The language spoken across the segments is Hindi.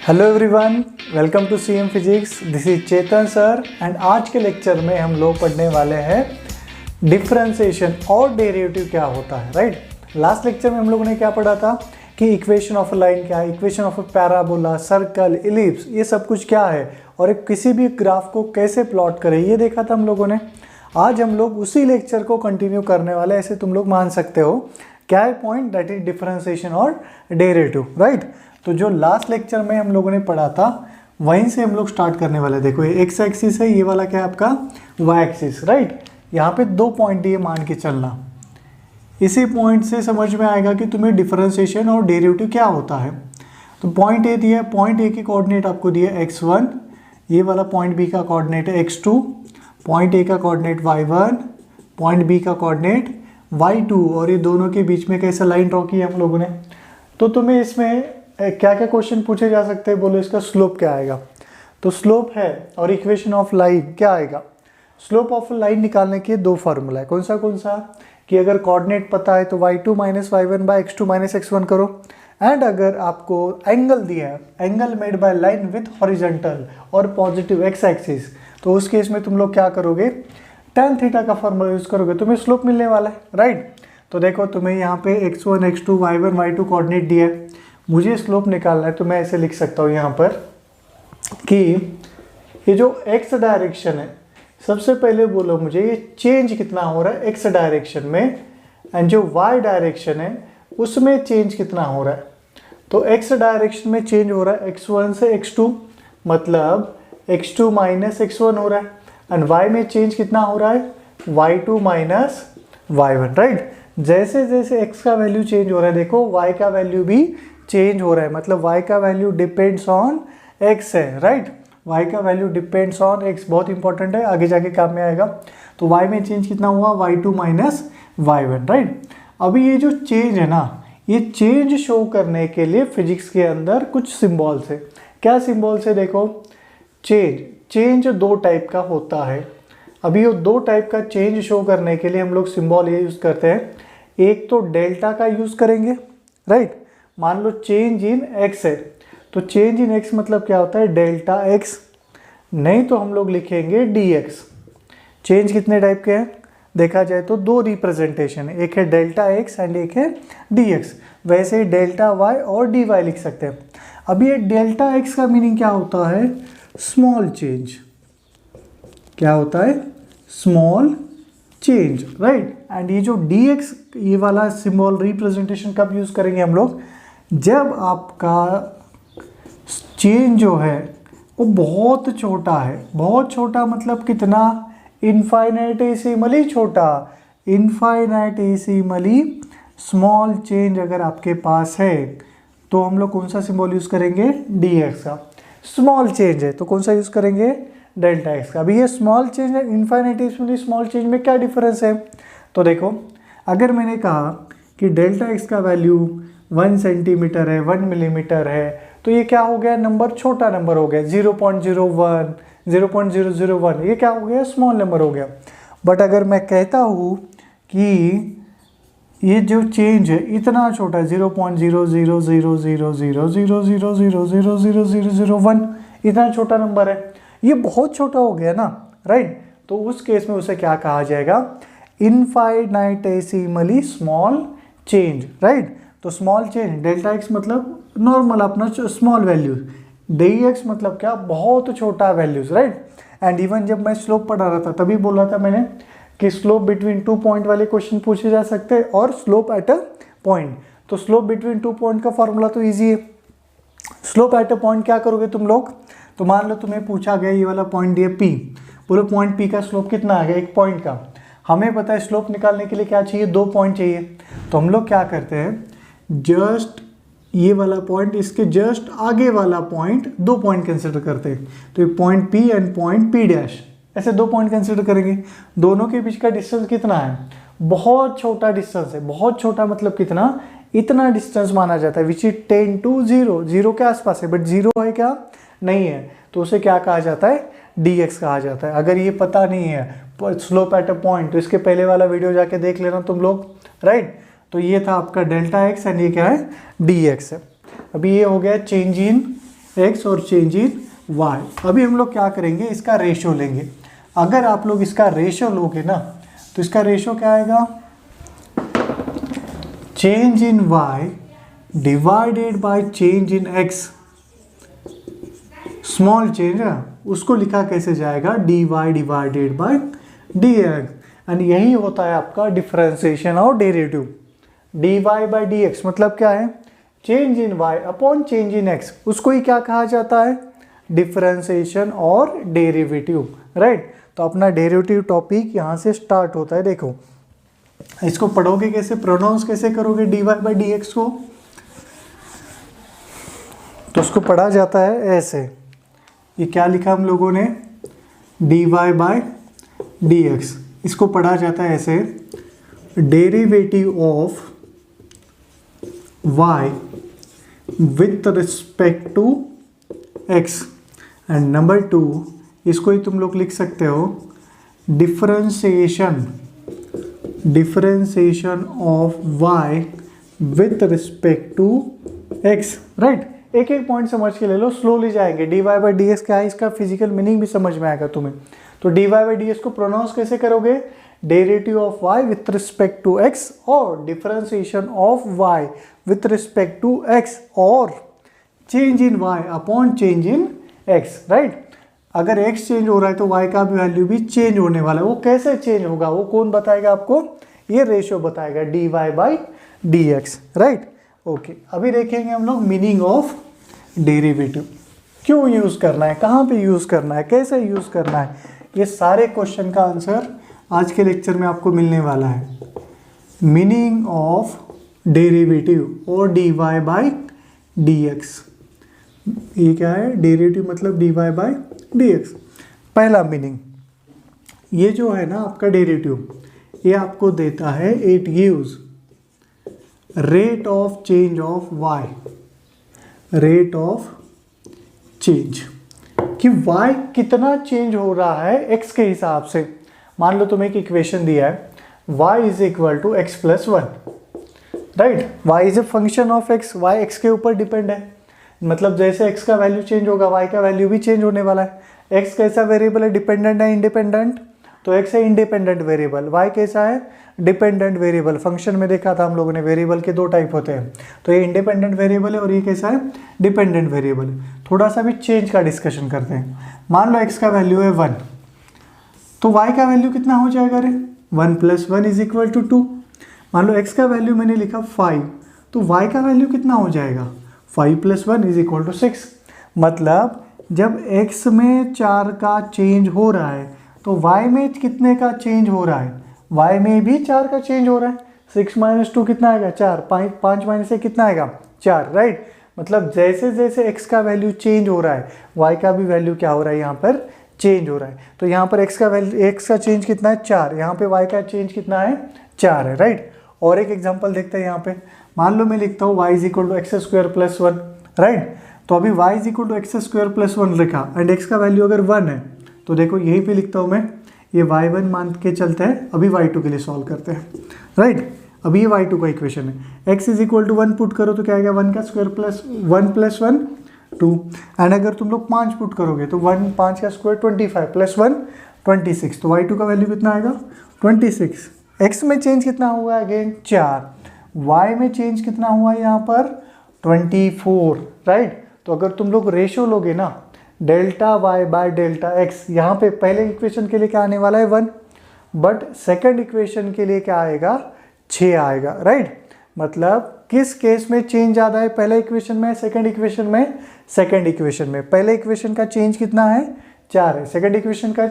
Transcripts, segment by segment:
Hello everyone, welcome to CM physics. This is Chetan sir and आज के लेक्चर में हम लोग पढ़ने वाले हैं डिफरेंशिएशन और डेरिवेटिव क्या होता है। राइट, लास्ट लेक्चर में हम लोगों ने क्या पढ़ा था कि इक्वेशन ऑफ अ लाइन क्या है, equation of a parabola, circle, ellipse, ये सब कुछ क्या है और एक किसी भी ग्राफ को कैसे प्लॉट करें ये देखा था हम लोगों ने। आज हम लोग उसी लेक्चर को कंटिन्यू करने वाले, ऐसे तुम लोग मान सकते हो। क्या है पॉइंट? दैट इज डिफरेंशिएशन और डेरिवेटिव। राइट, तो जो लास्ट लेक्चर में हम लोगों ने पढ़ा था वहीं से हम लोग स्टार्ट करने वाले। देखो ये एक्स एक्सिस है, ये वाला क्या है आपका वाई एक्सिस। राइट, यहाँ पे दो पॉइंट दिए मान के चलना। इसी पॉइंट से समझ में आएगा कि तुम्हें डिफरेंशिएशन और डेरिवेटिव क्या होता है। तो पॉइंट ए दिया है, पॉइंट ए के कोऑर्डिनेट आपको दिया है x1, ये वाला पॉइंट बी का कोऑर्डिनेट है x2, पॉइंट ए का कोऑर्डिनेट y1, पॉइंट बी का कोऑर्डिनेट y2, और ये दोनों के बीच में कैसा लाइन ड्रॉ की है हम लोगों ने। तो तुम्हें इसमें क्या क्या क्वेश्चन पूछे जा सकते हैं, बोलो इसका स्लोप क्या आएगा। तो स्लोप है और इक्वेशन ऑफ लाइन क्या आएगा। स्लोप ऑफ लाइन निकालने के दो फार्मूला है। कौन सा कि अगर कोऑर्डिनेट पता है तो y2 minus y1 bye x2 minus x1 करो। एंड अगर आपको एंगल दिया है, angle made by line with horizontal और पॉजिटिव x एक्सिस, तो उस केस में तुम लोग क्या करोगे, tan थीटा का फार्मूला यूज करोगे, तुम्हें स्लोप मिलने वाला है। राइट, तो देखो तुम्हें यहाँ पे x1 x2 y1 y2 coordinate दिया है, मुझे स्लोप निकालना है। तो मैं ऐसे लिख सकता हूँ यहाँ पर कि ये जो x डायरेक्शन है, सबसे पहले बोलो मुझे ये चेंज कितना हो रहा है x डायरेक्शन में, एंड जो y डायरेक्शन है उसमें चेंज कितना हो रहा है। तो x डायरेक्शन में चेंज हो रहा है x1 से x2, मतलब x2 माइनस x1 हो रहा है, एंड y में चेंज कितना हो रहा है y2 माइनस y1। राइट, जैसे जैसे x का वैल्यू चेंज हो रहा है, देखो y का वैल्यू भी चेंज हो रहा है, मतलब y का वैल्यू डिपेंड्स ऑन x है। राइट, y का वैल्यू डिपेंड्स ऑन x, बहुत इंपॉर्टेंट है, आगे जाके काम में आएगा। तो y में चेंज कितना हुआ y2 माइनस y1। राइट, अभी ये जो चेंज है ना, ये चेंज शो करने के लिए फिजिक्स के अंदर कुछ सिंबल्स है। क्या सिंबल्स है? देखो चेंज दो टाइप का होता है। अभी वो दो टाइप का चेंज शो करने के लिए हम लोग सिंबल ये यूज करते हैं। एक तो डेल्टा का यूज करेंगे। राइट, मान लो चेंज इन x है, तो चेंज इन x मतलब क्या होता है डेल्टा x, नहीं तो हम लोग लिखेंगे dx। चेंज कितने टाइप के हैं देखा जाए तो दो रिप्रेजेंटेशन है, एक है डेल्टा x एंड एक है dx। वैसे ही डेल्टा y और dy लिख सकते हैं। अभी ये डेल्टा x का मीनिंग क्या होता है? Small change. क्या होता है? Small change. राइट, एंड ये जो dx, ये वाला सिंबल रिप्रेजेंटेशन कब यूज करेंगे हम लोग? जब आपका चेंज जो है वो बहुत छोटा है। बहुत छोटा मतलब कितना? इनफाइनाइटेसिमली छोटा, इनफाइनाइटेसिमली स्मॉल चेंज अगर आपके पास है तो हम लोग कौन सा सिंबल यूज करेंगे? dx का। स्मॉल चेंज है तो कौन सा यूज करेंगे? डेल्टा x का। अभी ये स्मॉल चेंज है, इनफाइनाइटेसिमली स्मॉल चेंज में क्या डिफरेंस है? तो देखो, अगर मैंने कहा कि डेल्टा x का वैल्यू 1 सेंटीमीटर है, 1 मिलीमीटर है, तो ये क्या हो गया? नंबर छोटा नंबर हो गया। 0.01, 0.001, ये क्या हो गया? स्मॉल नंबर हो गया। बट अगर मैं कहता हूँ कि ये जो चेंज है इतना छोटा, 0.000000000000001, इतना छोटा नंबर है, ये बहुत छोटा हो गया ना। राइट, तो उस केस में उसे क्या कहा जाएगा? इनफाइनाइटेसिमली स्मॉल चेंज। राइट, तो स्मॉल चेंज डेल्टा x मतलब नॉर्मल अपना स्मॉल वैल्यू, dx मतलब क्या? बहुत छोटा वैल्यूज। राइट, एंड इवन जब मैं स्लोप पढ़ा रहा था तभी बोल रहा था मैंने कि स्लोप बिटवीन 2 पॉइंट वाले क्वेश्चन पूछे जा सकते हैं और स्लोप एट अ पॉइंट। तो स्लोप बिटवीन 2 पॉइंट का फॉर्मूला तो ईजी है। स्लोप एट अ पॉइंट क्या करोगे तुम लोग? तो मान लो तुम्हें पूछा गया ये वाला पॉइंट दिया P, बोलो पॉइंट P का स्लोप कितना आ गया एक पॉइंट का। हमें पता है स्लोप निकालने के लिए क्या चाहिए? 2 पॉइंट चाहिए। तो हम लोग क्या करते हैं, जस्ट ये वाला पॉइंट, इसके जस्ट आगे वाला पॉइंट, 2 पॉइंट कंसिडर करते हैं। तो ये point P and point P dash, ऐसे 2 पॉइंट कंसिडर करेंगे। दोनों के बीच का डिस्टेंस कितना है? बहुत छोटा डिस्टेंस है। बहुत छोटा मतलब कितना? इतना डिस्टेंस माना जाता है, विच इज 10 to 0, 0 के आसपास है, बट 0 है क्या? नहीं है, तो उसे क्या कहा जाता है? dx कहा जाता है। अगर ये पता नहीं है स्लोप एट अ पॉइंट, तो इसके पहले वाला वीडियो जाके देख लेना तुम लोग। राइट, तो ये था आपका डेल्टा x एंड ये क्या है? dx है। अभी ये हो गया चेंज इन एक्स और चेंज इन वाई। अभी हम लोग क्या करेंगे, इसका रेशो लेंगे। अगर आप लोग इसका रेशो लोगे ना तो इसका रेशो क्या आएगा, change in Y divided by change in X. Small change है उसको लिखा कैसे जाएगा, D Y divided by D X. And यही होता है आपका डिफरेंशिएशन और derivative. D Y by D X मतलब क्या है, change in Y upon change in X, उसको ही क्या कहा जाता है, डिफरेंशिएशन और डेरिवेटिव, राइट। तो अपना डेरिवेटिव टॉपिक यहाँ से स्टार्ट होता है। देखो इसको पढ़ोगे कैसे, प्रोनाउंस कैसे करोगे D Y by D X को, तो उसको पढ़ा जाता है ऐसे। ये क्या लिखा हम लोगों ने, D Y by D X, इसको पढ़ा जाता है ऐसे, derivative of y with respect to x। And number 2 इसको ही तुम लोग लिख सकते हो differentiation of y with respect to x, right. एक एक पॉइंट समझ के ले लो, स्लोली जाएंगे। D Y by D x क्या है, इसका फिजिकल मीनिंग भी समझ में आएगा तुम्हें। तो D Y by D X को प्रोनाउंस कैसे करोगे, derivative of y with respect to x और differentiation of y with respect to x और change in y upon change in x, right. अगर x चेंज हो रहा है तो y का भी वैल्यू भी चेंज होने वाला है। वो कैसे चेंज होगा, वो कौन बताएगा आपको, ये रेशियो बताएगा, D Y by D X, right. Okay, अभी देखेंगे हम लोग मीनिंग ऑफ डेरिवेटिव, क्यों यूज करना है, कहाँ पे यूज करना है, कैसे यूज करना है, ये सारे क्वेश्चन का आंसर आज के लेक्चर में आपको मिलने वाला है। मीनिंग ऑफ डेरिवेटिव और D Y by D X, ये क्या है, डेरिवेटिव मतलब D Y by D X. पहला मीनिंग, ये जो है ना आपका डेरिवेटिव, ये आपको देता है, it gives rate of change of Y, rate of change, कि y कितना चेंज हो रहा है x के हिसाब से। मान लो तुम्हें एक इक्वेशन दिया है, y is equal to X plus 1, right. y is a function of x, y x के ऊपर डिपेंड है, मतलब जैसे x का वैल्यू चेंज होगा y का वैल्यू भी चेंज होने वाला है। x कैसा वेरिएबल है, डिपेंडेंट है इंडिपेंडेंट, तो x है इंडिपेंडेंट वेरिएबल, y कैसा है, डिपेंडेंट वेरिएबल। फंक्शन में देखा था हम लोगों ने, वेरिएबल के दो टाइप होते हैं, तो ये इंडिपेंडेंट वेरिएबल है और ये कैसा है, डिपेंडेंट वेरिएबल है। थोड़ा सा भी चेंज का डिस्कशन करते हैं। मान लो x का वैल्यू है 1, तो y का वैल्यू कितना हो जाएगा, रे 1 प्लस 1 इज इक्वल टू 2। मान लो x का वैल्यू मैंने लिखा 5, तो y का वैल्यू कितना हो जाएगा, 5 प्लस 1 इज इक्वल टू 6। मतलब जब x में 4 का चेंज हो रहा है तो y में कितने का चेंज हो रहा है, y में भी 4 का चेंज हो रहा है। 6 माइनस 2 कितना आएगा, 4, 5 माइनस से कितना आएगा, 4, राइट। मतलब जैसे जैसे x का वैल्यू चेंज हो रहा है y का भी वैल्यू क्या हो रहा है, यहाँ पर चेंज हो रहा है। तो यहाँ पर x का चेंज कितना है, 4, यहाँ पे y का चेंज कितना है, 4 है, राइट। और एक एग्जांपल देखते हैं यहाँ पे, मान लो मैं लिखता हूँ y is equal to x square plus 1, right. तो अभी y is equal to x square plus 1 लिखा एंड x का वैल्यू अगर 1 है, तो देखो यहीं पे लिखता हूँ मैं, ये y1 मान के चलते हैं। अभी y2 के लिए सॉल्व करते हैं, राइट। अभी ये y2 का इक्वेशन है, x is equal to 1 put करो तो क्या आएगा, 1 का स्क्वायर प्लस 1 2, एंड अगर तुम लोग 5 पुट करोगे तो 5 का स्क्वायर 25 प्लस 1 26, तो y2 का वैल्यू कितना आएगा, 26। x में चेंज कितना हुआ अगेन, 4, y में चेंज कितना हुआ यहाँ पर, 24, राइट। तो अगर तुम लोग रेशियो लोगे ना, delta y by delta x, यहाँ पे पहले इक्वेशन के लिए क्या आने वाला है 1, बट सेकंड इक्वेशन के लिए क्या आएगा, 6 आएगा, राइट। मतलब किस केस में चेंज ज़्यादा है, पहले इक्वेशन में, सेकंड इक्वेशन में, सेकंड इक्वेशन में। पहले इक्वेशन का चेंज कितना है, 4 है, सेकंड इक्वेशन का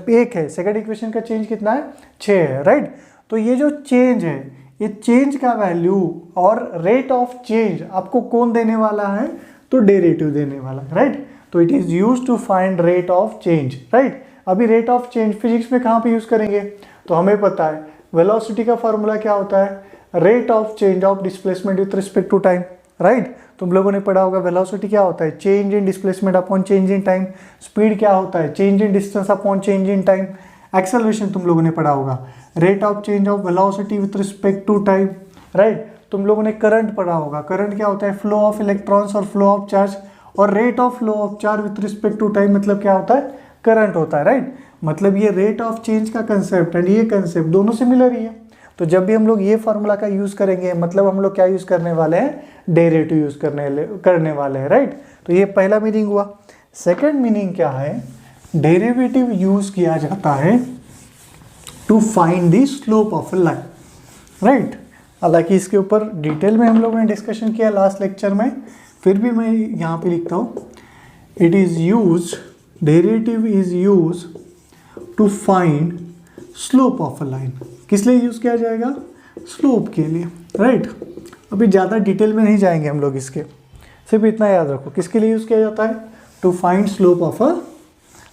1 है, सेकंड इक्वेशन का चेंज कितना है, 6 है, राइट। तो ये जो चेंज है, ये चेंज का वैल्यू और रेट ऑफ चेंज आपको कौन देने वाला है, तो डेरिवेटिव देने वाला है, राइट। तो it is use to find rate of change, right. अभी रेट ऑफ चेंज फिजिक्स में कहाँ पे यूज करेंगे, तो हमें पता है वेलोसिटी का फॉर्मूला क्या होता है, rate of change of displacement with respect to time, right. तुम लोगों ने पढ़ा होगा वेलोसिटी क्या होता है, change in displacement upon change in time. Speed क्या होता है, change in distance upon change in time. Acceleration तुम लोगों ने पढ़ा होगा, rate of change of velocity with respect to time, right. तुम लोगों ने करंट पढ़ा होगा, करंट क्या होता है, फ्लो ऑफ इलेक्ट्रॉन्स और फ्लो ऑफ चार्ज। और rate of flow of charge with respect to time मतलब क्या होता है, करंट होता है, राइट। मतलब ये रेट ऑफ चेंज का कंसेप्ट एंड ये कंसेप्ट दोनों सिमिलर ही है। तो जब भी हम लोग ये फार्मूला का यूज करेंगे मतलब हम लोग क्या यूज करने वाले हैं, डेरिवेटिव यूज करने वाले हैं, राइट। तो ये पहला मीनिंग हुआ। सेकंड मीनिंग क्या है, डेरिवेटिव यूज किया जाता है to find the slope of a line, right. हालांकि इसके ऊपर डिटेल में हम लोगों ने डिस्कशन किया लास्ट लेक्चर में, फिर भी मैं यहाँ पे लिखता हूँ, it is use, derivative is use to find slope of a line. किस लिए यूज किया जाएगा, स्लोप के लिए, राइट। अभी ज़्यादा डिटेल में नहीं जाएंगे हम लोग इसके, सिर्फ इतना याद रखो किसके लिए यूज किया जाता है, to find slope of a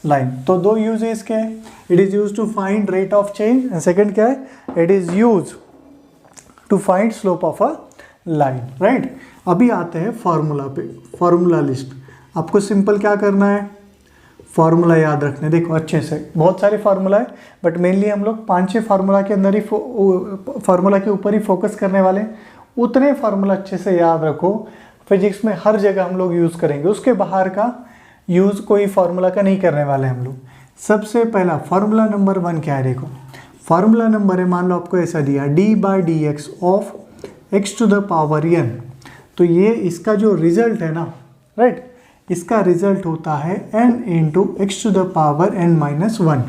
line. तो दो यूज है इसके, it is use to find rate of change and second क्या है, it is use to find slope of a line, right. अभी आते हैं फॉर्मूला पे, फॉर्मूला लिस्ट। आपको सिंपल क्या करना है, फार्मूला याद रखने, देखो अच्छे से, बहुत सारे फार्मूला है बट मेनली हम लोग 5-6 फार्मूला के अंदर ही फार्मूला के ऊपर ही फोकस करने वाले हैं। उतने फार्मूला अच्छे से याद रखो, फिजिक्स में हर जगह हम लोग यूज़ करेंगे, उसके बाहर का यूज़ कोई फार्मूला का नहीं करने वाले हम लोग। सबसे पहला फार्मूला नंबर 1 क्या है, देखो फार्मूला नंबर है, मान लो आपको ऐसा दिया d/dx of x to the power n। तो ये इसका जो रिजल्ट है ना, राइट, इसका रिजल्ट होता है n into x to the power n minus 1,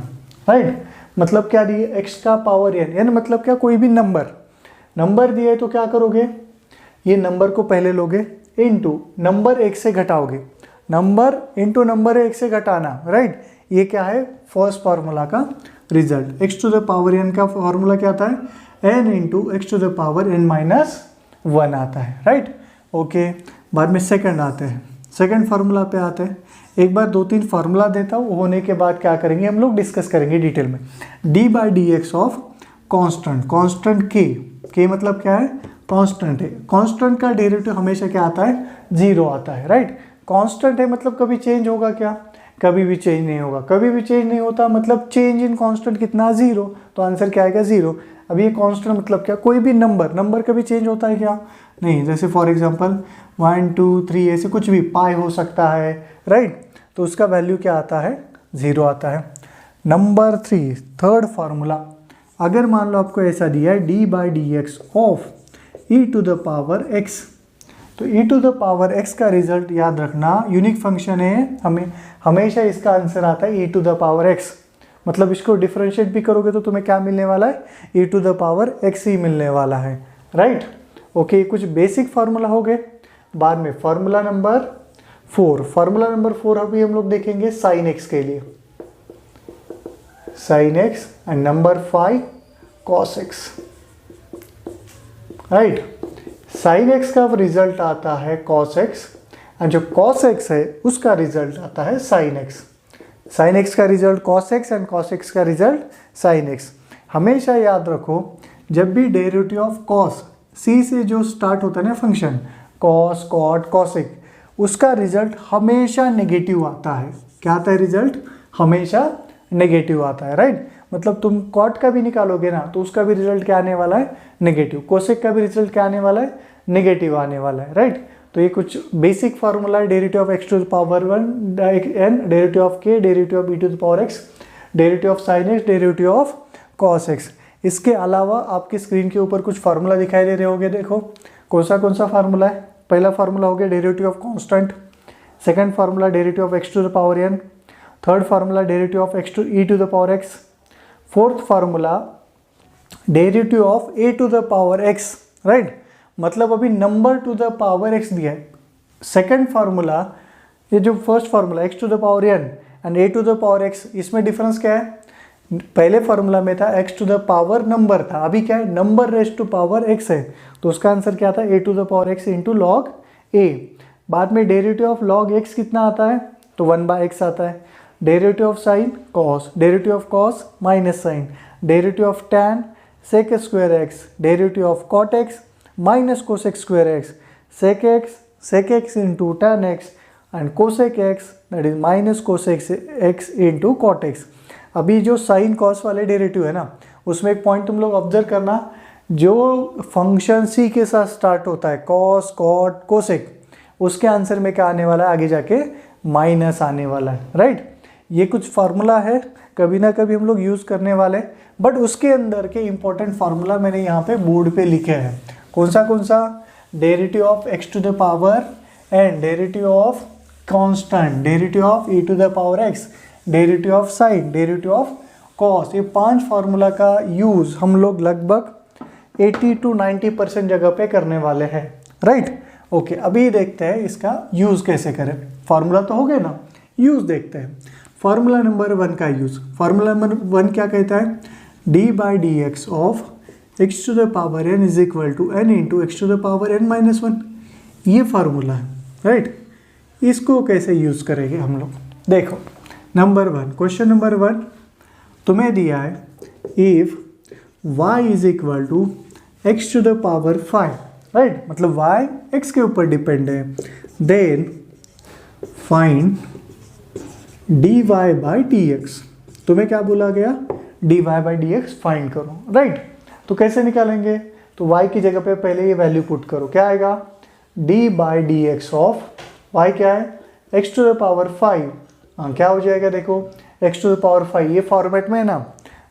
right. मतलब क्या दिए, x का पावर n मतलब क्या, कोई भी नंबर दिए तो क्या करोगे, ये नंबर को पहले लोगे इंटू नंबर 1 से घटाओगे, नंबर इंटू नंबर 1 से घटाना, राइट। ये क्या है, फर्स्ट फार्मूला का result. x to the power n का फार्मूला क्या आता है, n into x to the power n minus 1 आता है, राइट। ओके, बाद में सेकंड आते हैं, सेकंड फार्मूला पे आते हैं। एक बार 2-3 फार्मूला देता हूँ, होने के बाद क्या करेंगे हम लोग डिस्कस करेंगे डिटेल में। d/dx of constant, constant k मतलब क्या है, कांस्टेंट है। कांस्टेंट का डेरिवेटिव हमेशा क्या आता है, 0 आता है, राइट। कांस्टेंट है मतलब कभी चेंज होगा क्या, कभी भी चेंज नहीं होगा, कभी भी चेंज नहीं होता मतलब चेंज इन कांस्टेंट कितना, 0। तो आंसर क्या आएगा, 0। अब ये कांस्टेंट मतलब क्या, कोई भी नंबर कभी चेंज होता है क्या, नहीं। जैसे फॉर एग्जांपल 1 2 3 ऐसे कुछ भी पाई हो सकता है, राइट। तो उसका वैल्यू क्या आता है, 0 आता है। नंबर 3 थर्ड फार्मूला, अगर मान लो आपको ऐसा दिया है d/dx of e to the power x। तो e to the power x का रिजल्ट याद रखना, यूनिक फंक्शन है, हमें हमेशा इसका आंसर आता है e to the power x। मतलब इसको डिफरेंशिएट भी करोगे तो तुम्हें क्या मिलने वाला है, e to the power x ही मिलने वाला है, राइट। ओके, कुछ बेसिक फार्मूला हो गए। बाद में फार्मूला नंबर 4, फार्मूला नंबर 4 अभी हम लोग देखेंगे साइन x के लिए, sine x and number 5 cos x, right. Sine x का रिजल्ट आता है कॉस x एंड जो कॉस x है उसका रिजल्ट आता है साइन x। साइन x का result cos x and cos x का रिजल्ट साइन x। हमेशा याद रखो, जब भी डेरिवेटिव ऑफ कॉस, c से जो स्टार्ट होता है ना फंक्शन, कॉस कॉट कॉसेक, उसका रिजल्ट हमेशा नेगेटिव आता है। क्या आता है रिजल्ट, हमेशा नेगेटिव आता है, राइट। मतलब तुम कॉट का भी निकालोगे ना तो उसका भी रिजल्ट क्या आने वाला है, नेगेटिव। कोसेक का भी रिजल्ट क्या आने वाला है, नेगेटिव आने वाला है, राइट। तो ये कुछ बेसिक फार्मूला है, derivative of x to the power 1 n, derivative of k, derivative of e to the power x, derivative of sine x, derivative of cos x। इसके अलावा आपकी स्क्रीन के ऊपर कुछ फार्मूला दिखाई दे रहे होंगे, देखो कौन सा फार्मूला है। पहला फार्मूला हो गया derivative of constant, second formula derivative of x to the power n, third formula derivative of x to e to the power x, fourth formula derivative of a to the power x, right. मतलब अभी number to the power x दिया है। सेकंड फार्मूला, ये जो first formula x to the power n and a to the power x, इसमें डिफरेंस क्या है, पहले फार्मूला में था x to the power number था, अभी क्या है, number raise to power x है। तो उसका आंसर क्या था, a to the power x into log a। बाद में डेरिवेटिव ऑफ लॉग x कितना आता है, तो 1/x आता है। Derivative of sine cos, derivative of cos minus sine, derivative of tan sec square x, derivative of cot x minus cosec square x, sec x into tan x and cosec x that is minus cosec x into cot x। अभी जो साइन कॉस वाले डेरिवेटिव है ना, उसमें एक पॉइंट तुम लोग ऑब्जर्व करना, जो फंक्शन c के साथ स्टार्ट होता है, कॉस कॉट कोसेक, उसके आंसर में क्या आने वाला है, आगे जाके माइनस आने वाला है, राइट। ये कुछ फार्मूला है, कभी ना कभी हम लोग यूज़ करने वाले, बट उसके अंदर के इंपॉर्टेंट फार्मूला मैंने यहाँ पे बोर्ड पे लिखे हैं। कौन सा, derivative of x to the power and derivative of constant, derivative of e to the power x, derivative of sine, derivative of cos. ये 5 फार्मूला का यूज़ हम लोग लगभग 80 to 90% जगह पे करने वाले हैं, राइट। ओके, अभी देखते हैं इसका यूज़ कैसे करें। फार्मूला तो हो गए ना, यूज़ देखते हैं। फार्मूला नंबर 1 का यूज़, फार्मूला नंबर 1 क्या कहता है, d by D x of x to the power n is equal to n into x to the power n minus 1। ये फार्मूला है, राइट। इसको कैसे यूज़ करेंगे हम लोग, देखो नंबर 1, क्वेश्चन नंबर 1 तुम्हें दिया है, if y is equal to x to the power 5, right, मतलब y x के ऊपर डिपेंड है, then find dy by D x. तुम्हें क्या बोला गया, dy by D x find करो, राइट। तो कैसे निकालेंगे, तो y की जगह पे पहले ये वैल्यू पुट करो, क्या आएगा, D by D x of y क्या है, x टू द पावर 5। हाँ, क्या हो जाएगा, देखो x टू द पावर 5 ये फॉर्मेट में है ना,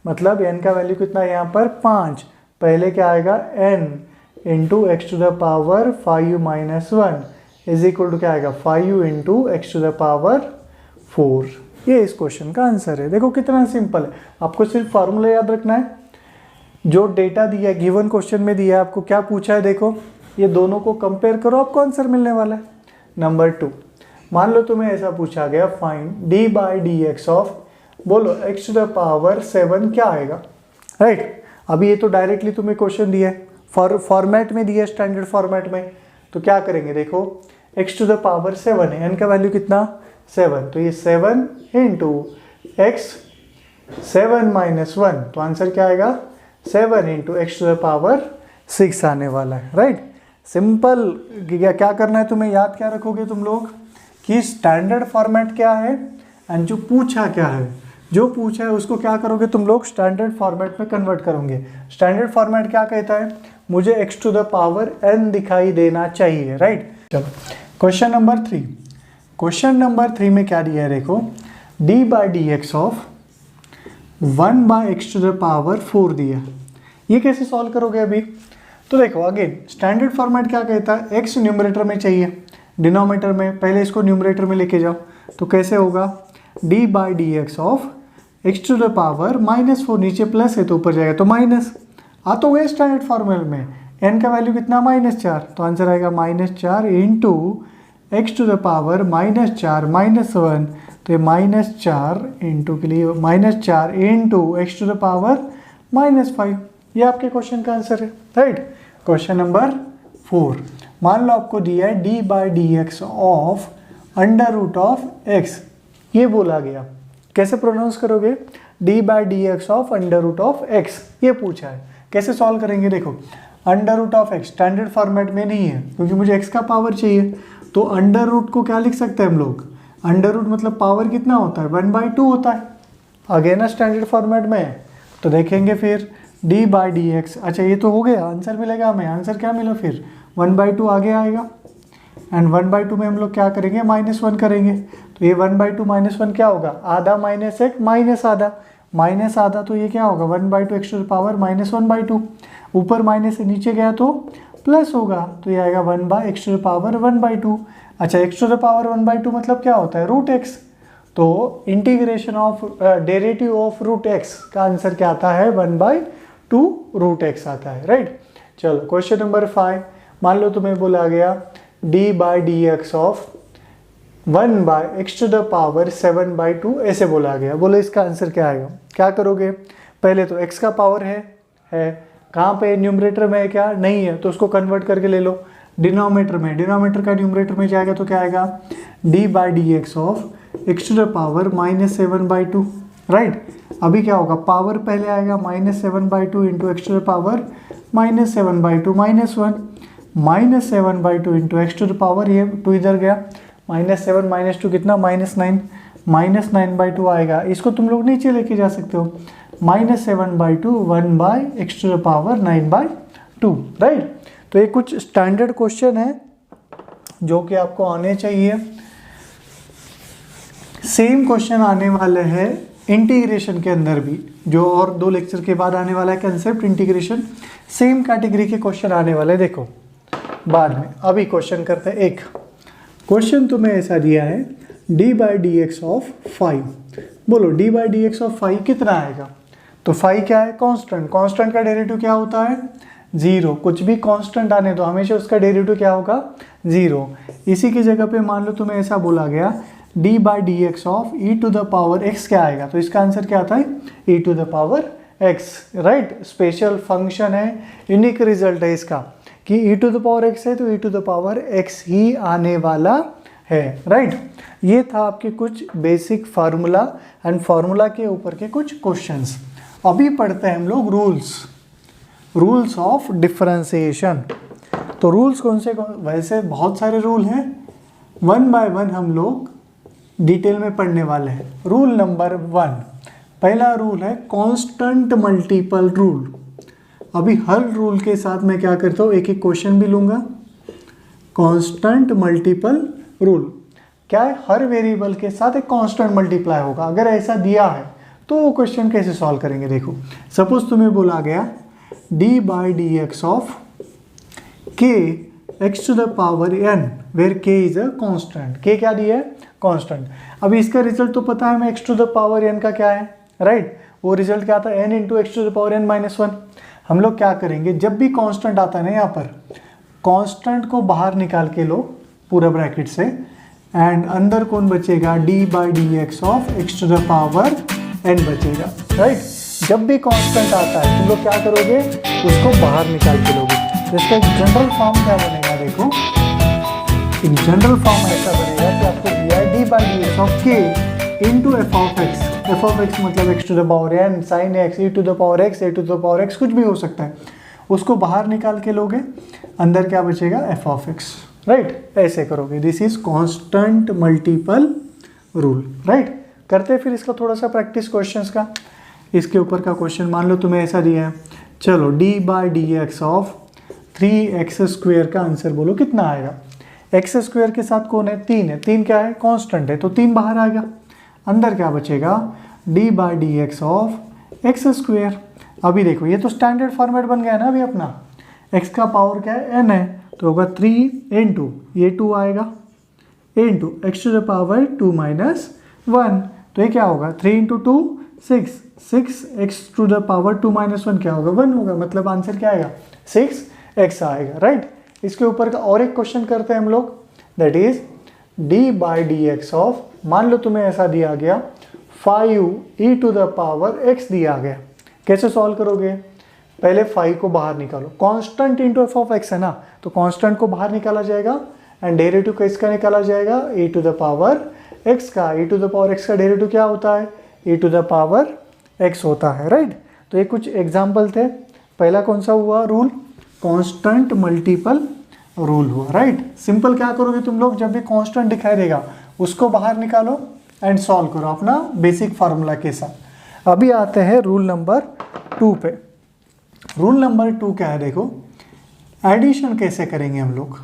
मतलब n का वैल्यू कितना है यहाँ पर 5, पहले क्या आएगा n into x to the power 5 minus 1 is equal to क्या आएगा 5 into x to the power 4। ये इस क्वेश्चन का आंसर है। देखो कितना सिंपल है, आपको सिर्फ फार्मूला याद रखना है। जो डेटा दिया है गिवन क्वेश्चन में दिया है, आपको क्या पूछा है, देखो ये दोनों को कंपेयर करो, आपको आंसर मिलने वाला है। नंबर 2, मान लो तुम्हें ऐसा पूछा गया, find D by D x of, बोलो एक्स टू द पावर 7 क्या आएगा, राइट। अभी ये तो डायरेक्टली तुम्हें क्वेश्चन दिया है, फॉर्मेट में दिया है, स्टैंडर्ड फॉर्मेट में। तो क्या करेंगे, देखो एक्स टू द पावर 7 है, एन का वैल्यू कितना 7, तो ये 7 इंटू एक्स 7 माइनस 1, तो आंसर क्या आएगा 7 into x to the power 6 आने वाला है, राइट। सिंपल। क्या करना है तुम्हें, याद क्या रखोगे तुम लोग कि स्टैंडर्ड फॉर्मेट क्या है एंड जो पूछा क्या है, जो पूछा है उसको क्या करोगे तुम लोग स्टैंडर्ड फॉर्मेट में कन्वर्ट करोगे। स्टैंडर्ड फॉर्मेट क्या कहता है, मुझे x to the power n दिखाई देना चाहिए, राइट। चलो क्वेश्चन नंबर 3, क्वेश्चन नंबर 3 में क्या दिया है, देखो d by D x of 1 by x to the power 4 दिया। ये कैसे सॉल्व करोगे अभी, तो देखो अगेन स्टैंडर्ड फॉर्मेट क्या कहता है, x न्यूमरेटर में चाहिए, डिनोमिनेटर में, पहले इसको न्यूमरेटर में लेके जाओ। तो कैसे होगा, d by D x of x to the power -4, नीचे प्लस है तो ऊपर जाएगा तो माइनस, आ तो गए स्टैंडर्ड फॉर्मेट में, n का वैल्यू कितना -4, तो आंसर आएगा -4 into x to the power -4 minus 1, तो ये -4 इंटू के लिए -4 into x to the power -5। ये आपके क्वेश्चन का आंसर है, राइट। क्वेश्चन नंबर 4, मान लो आपको दिया है d by D x of under root of x, ये बोला गया, कैसे प्रोनाउंस करोगे, d by D x of under root of x, ये पूछा है। कैसे सॉल्व करेंगे, देखो under root of x standard format में नहीं है क्योंकि मुझे x का पावर चाहिए, तो अंडर रूट को क्या लिख सकते हैं हम लोग, अंडर रूट मतलब पावर कितना होता है 1/2 होता है, अगेन ना स्टैंडर्ड फॉर्मेट में है। तो देखेंगे फिर d बाई डी एक्स, अच्छा ये तो हो गया, आंसर मिलेगा हमें, आंसर क्या मिला फिर 1/2 आगे आएगा, एंड 1/2 में हम लोग क्या करेंगे -1 करेंगे, तो ये 1/2 -1 क्या होगा, आधा -1 माइनस आधा, तो ये क्या होगा 1/2 एक्स टू द पावर -1/2, ऊपर माइनस से नीचे गया तो प्लस होगा, तो ये आएगा 1 by x to the power 1/2। अच्छा एक्स टू द पावर 1/2 मतलब क्या होता है रूट एक्स, तो integration of derivative of root x का आंसर क्या आता है 1/2 रूट एक्स आता है, राइट। चलो क्वेश्चन नंबर 5, मान लो तुम्हें बोला गया d by D x of 1 by x to the power 7/2 ऐसे बोला गया, बोलो इसका आंसर क्या आएगा। क्या करोगे, पहले तो x का पावर है कहाँ पे, न्यूमरेटर में है क्या, नहीं है, तो उसको कन्वर्ट करके ले लो डिनोमिनेटर में, डिनोमिनेटर का न्यूमरेटर में जाएगा तो क्या आएगा d by D x of x to the power -7/2, right. अभी क्या होगा, पावर पहले आएगा -7/2 into x to the power -7/2 -1 -7/2 into x to the power, ये 2 इधर गया, -7 -2 कितना -9 -9/2 आएगा, इसको तुम लोग नीचे लेके जा सकते हो, -7/2 1 by x to the power 9/2, right. तो ये कुछ स्टैंडर्ड क्वेश्चन है जो कि आपको आने चाहिए। सेम क्वेश्चन आने वाले हैं इंटीग्रेशन के अंदर भी, जो और 2 लेक्चर के बाद आने वाला है कंसेप्ट इंटीग्रेशन। सेम कैटेगरी के क्वेश्चन आने वाले, देखो बाद में। अभी क्वेश्चन करते हैं। एक क्वेश्चन तुम्हें ऐसा दिया है, d by D x of 5। बोलो D by D x of 5 कितना आएगा? तो 5 क्या है? कांस्टेंट। कांस्टेंट का डेरिवेटिव क्या होता है? 0। कुछ भी कांस्टेंट आने दो, हमेशा उसका डेरिवेटिव क्या होगा? 0। इसी की जगह पे मान लो तुम्हें ऐसा बोला गया D by D x of E to the power X, क्या आएगा? तो इसका आंसर क्या आता है? E to the power X, right. Special function है, यूनिक रिजल्ट है इसका कि E to the power X है तो E to the power X ही आने वाला है, राइट। ये था आपके कुछ बेसिक फार्मूला एंड फार्मूला के ऊपर के कुछ क्वेश्चंस। अभी पढ़ते हैं हम लोग रूल्स ऑफ डिफरेंशिएशन। तो रूल्स कौन से? वैसे बहुत सारे रूल हैं, 1 बाय 1 हम लोग डिटेल में पढ़ने वाले हैं। रूल नंबर 1, पहला रूल है कांस्टेंट मल्टीपल रूल। अभी हर रूल के साथ मैं क्या करता हूँ, एक एक क्वेश्चन भी लूंगा। कांस्टेंट मल्टीपल रूल क्या है? हर वेरिएबल के साथ एक कांस्टेंट मल्टीप्लाई होगा। अगर ऐसा दिया है तो वो क्वेश्चन कैसे सॉल्व करेंगे? देखो सपोज तुम्हें बोला गया D by D x of K X to the power N where K is a constant. K क्या दिया है? कांस्टेंट। अभी इसका रिजल्ट तो पता है हमें, x to the power n का क्या है, राइट। वो रिजल्ट क्या आता है? N into x to the power n minus 1। हम लोग क्या करेंगे, जब भी कांस्टेंट आता है ना यहाँ पर, कांस्टेंट को बाहर निकाल के लो पूरा ब्रैकेट से, एंड अंदर कौन बचेगा? D by D x of x to the power n बचेगा, राइट। जब भी कांस्टेंट आता है तुम लोग क्या करोगे? उसको बाहर निकाल के लोगे। तो इसका एक जनरल फॉर्म क्या बनेगा? देखो एक जनरल फॉर्म ऐसा बनेगा कि आपको दिया है d by D x of k into f of x. F of x मतलब x to the power n sine x, e to the power x, a to the power x, कुछ भी हो सकता है। उसको बाहर निकाल के लोगे, अंदर क्या बचेगा? F of x, right. ऐसे करोगे। This is constant multiple rule, right. करते हैं फिर इसका थोड़ा सा प्रैक्टिस क्वेश्चंस का। इसके ऊपर का क्वेश्चन मान लो तुम्हें ऐसा दिया है, चलो D by D x of 3x square का आंसर बोलो कितना आएगा? एक्स स्क्वेयर के साथ कौन है? 3 है। 3 क्या है? कांस्टेंट है, तो 3 बाहर आ गया। अंदर क्या बचेगा? D by D x of x square. अभी देखो ये तो स्टैंडर्ड फॉर्मेट बन गया ना अभी अपना। एक्स का पावर क्या है? n है, तो होगा 3 इंटू ये 2 आएगा into x to the power 2 minus 1। तो ये क्या होगा? 3 into 2 6, 6 x to the power 2 minus 1 क्या होगा? 1 होगा। मतलब आंसर क्या आएगा? 6x आएगा, राइट। इसके ऊपर का और एक क्वेश्चन करते हैं हम लोग, that is D by D x of, मान लो तुम्हें ऐसा दिया गया 5 ई टू द पावर x दिया गया। कैसे सॉल्व करोगे? पहले 5 को बाहर निकालो, constant into f of x है ना, तो कांस्टेंट को बाहर निकाला जाएगा एंड डेरिवेटिव का इसका निकाला जाएगा e to the power x का। e to the power x का डेरिवेटिव क्या होता है? e to the power x होता है, राइट। तो ये कुछ एग्जाम्पल थे। पहला कौन सा हुआ रूल? कांस्टेंट मल्टीपल रूल हुआ, राइट। सिंपल क्या करोगे तुम लोग, जब भी कांस्टेंट दिखाई देगा उसको बाहर निकालो एंड सॉल्व करो अपना बेसिक फार्मूला के साथ। अभी आते हैं रूल नंबर 2 पे। रूल नंबर 2 क्या है? देखो एडिशन कैसे करेंगे हम लोग।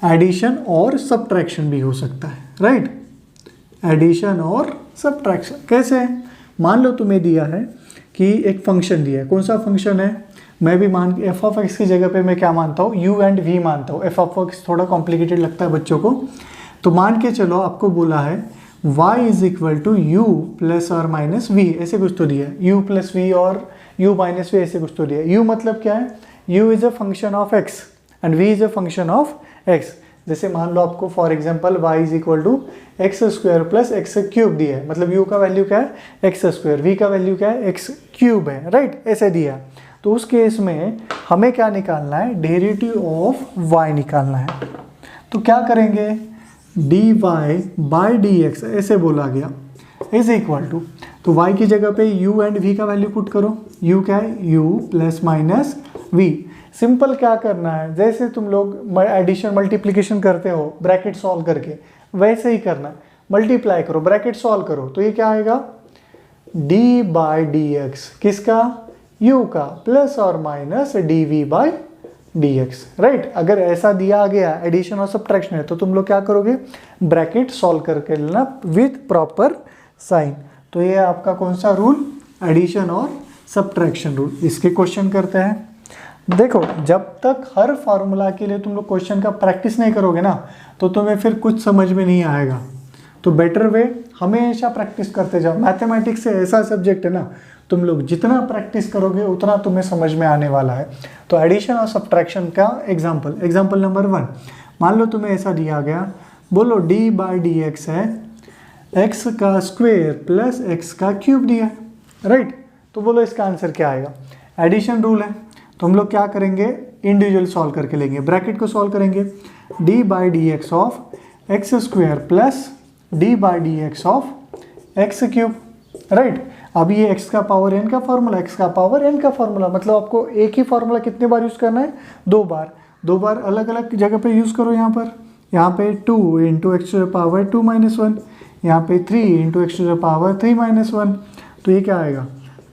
एडिशन और सब्ट्रैक्शन भी हो सकता है, राइट। एडिशन और सब्ट्रैक्शन कैसे? मान लो तुम्हें दिया है कि एक फंक्शन दिया है। कौन सा फंक्शन है? मैं भी मान एफ ऑफ एक्स की जगह पे मैं क्या मानता हूँ? यू एंड वी मानता हूँ। एफ ऑफ एक्स थोड़ा कॉम्प्लिकेटेड लगता है बच्चों को, तो मान के चलो आपको बोला है y is equal to u plus और माइनस वी, ऐसे कुछ तो दिया है। यू प्लस वी और यू माइनस वी ऐसे कुछ तो दिया है। यू मतलब क्या है? U is a function of x and v is a function of x. जैसे मान लो आपको for example y is equal to x square plus x cube दिया है, मतलब u का वैल्यू क्या है? एक्स स्क्वायर, v का वैल्यू क्या है? एक्स क्यूब है, राइट। ऐसे दिया। तो उस केस में हमें क्या निकालना है? डेरिवेटिव ऑफ y निकालना है। तो क्या करेंगे? dy बाई डी एक्स ऐसे बोला गया इज इक्वल टू, तो y की जगह पे u एंड v का वैल्यू पुट करो। u क्या है? u plus minus v। Simple क्या करना है, जैसे तुम लोग एडिशन मल्टीप्लिकेशन करते हो ब्रैकेट सॉल्व करके, वैसे ही करना है। मल्टीप्लाई करो, ब्रैकेट सॉल्व करो, तो ये क्या आएगा? d बाई डी एक्स किसका? u का, प्लस और minus dv by dx, right. अगर ऐसा दिया गया एडिशन और सब्ट्रैक्शन है तो तुम लोग क्या करोगे, ब्रैकेट सॉल्व करके लेना विथ प्रॉपर साइन। तो ये आपका कौन सा रूल, एडिशन और सब्ट्रैक्शन रूल। इसके क्वेश्चन करते हैं। देखो जब तक हर फार्मूला के लिए तुम लोग क्वेश्चन का प्रैक्टिस नहीं करोगे ना तो तुम्हें फिर कुछ समझ में नहीं आएगा। तो बेटर वे हमेशा प्रैक्टिस करते जाओ। मैथमेटिक्स से ऐसा सब्जेक्ट है ना, तुम लोग जितना प्रैक्टिस करोगे उतना तुम्हें समझ में आने वाला है। तो एडिशन और सब्ट्रैक्शन का एग्जाम्पल नंबर 1, मान लो तुम्हें ऐसा दिया गया, बोलो d/dx है x का स्क्वायर प्लस x का क्यूब दिया है, राइट। तो बोलो इसका आंसर क्या आएगा। एडिशन रूल है तो हम लोग क्या करेंगे, इंडिविजुअल सॉल्व करके लेंगे, ब्रैकेट को सॉल्व करेंगे, d/dx of x square plus d/dx of x cube, right. अब ये x का पावर n का फॉर्मूला, x का पावर n का फॉर्मूला, मतलब आपको एक ही फॉर्मूला कितने बार यूज़ करना है, 2 बार अलग अलग जगह पे यूज़ करो। यहाँ पे 2 × x टू द पावर 2 - 1, यहाँ पे 3 × x टू द पावर 3 - 1, तो ये क्या आएगा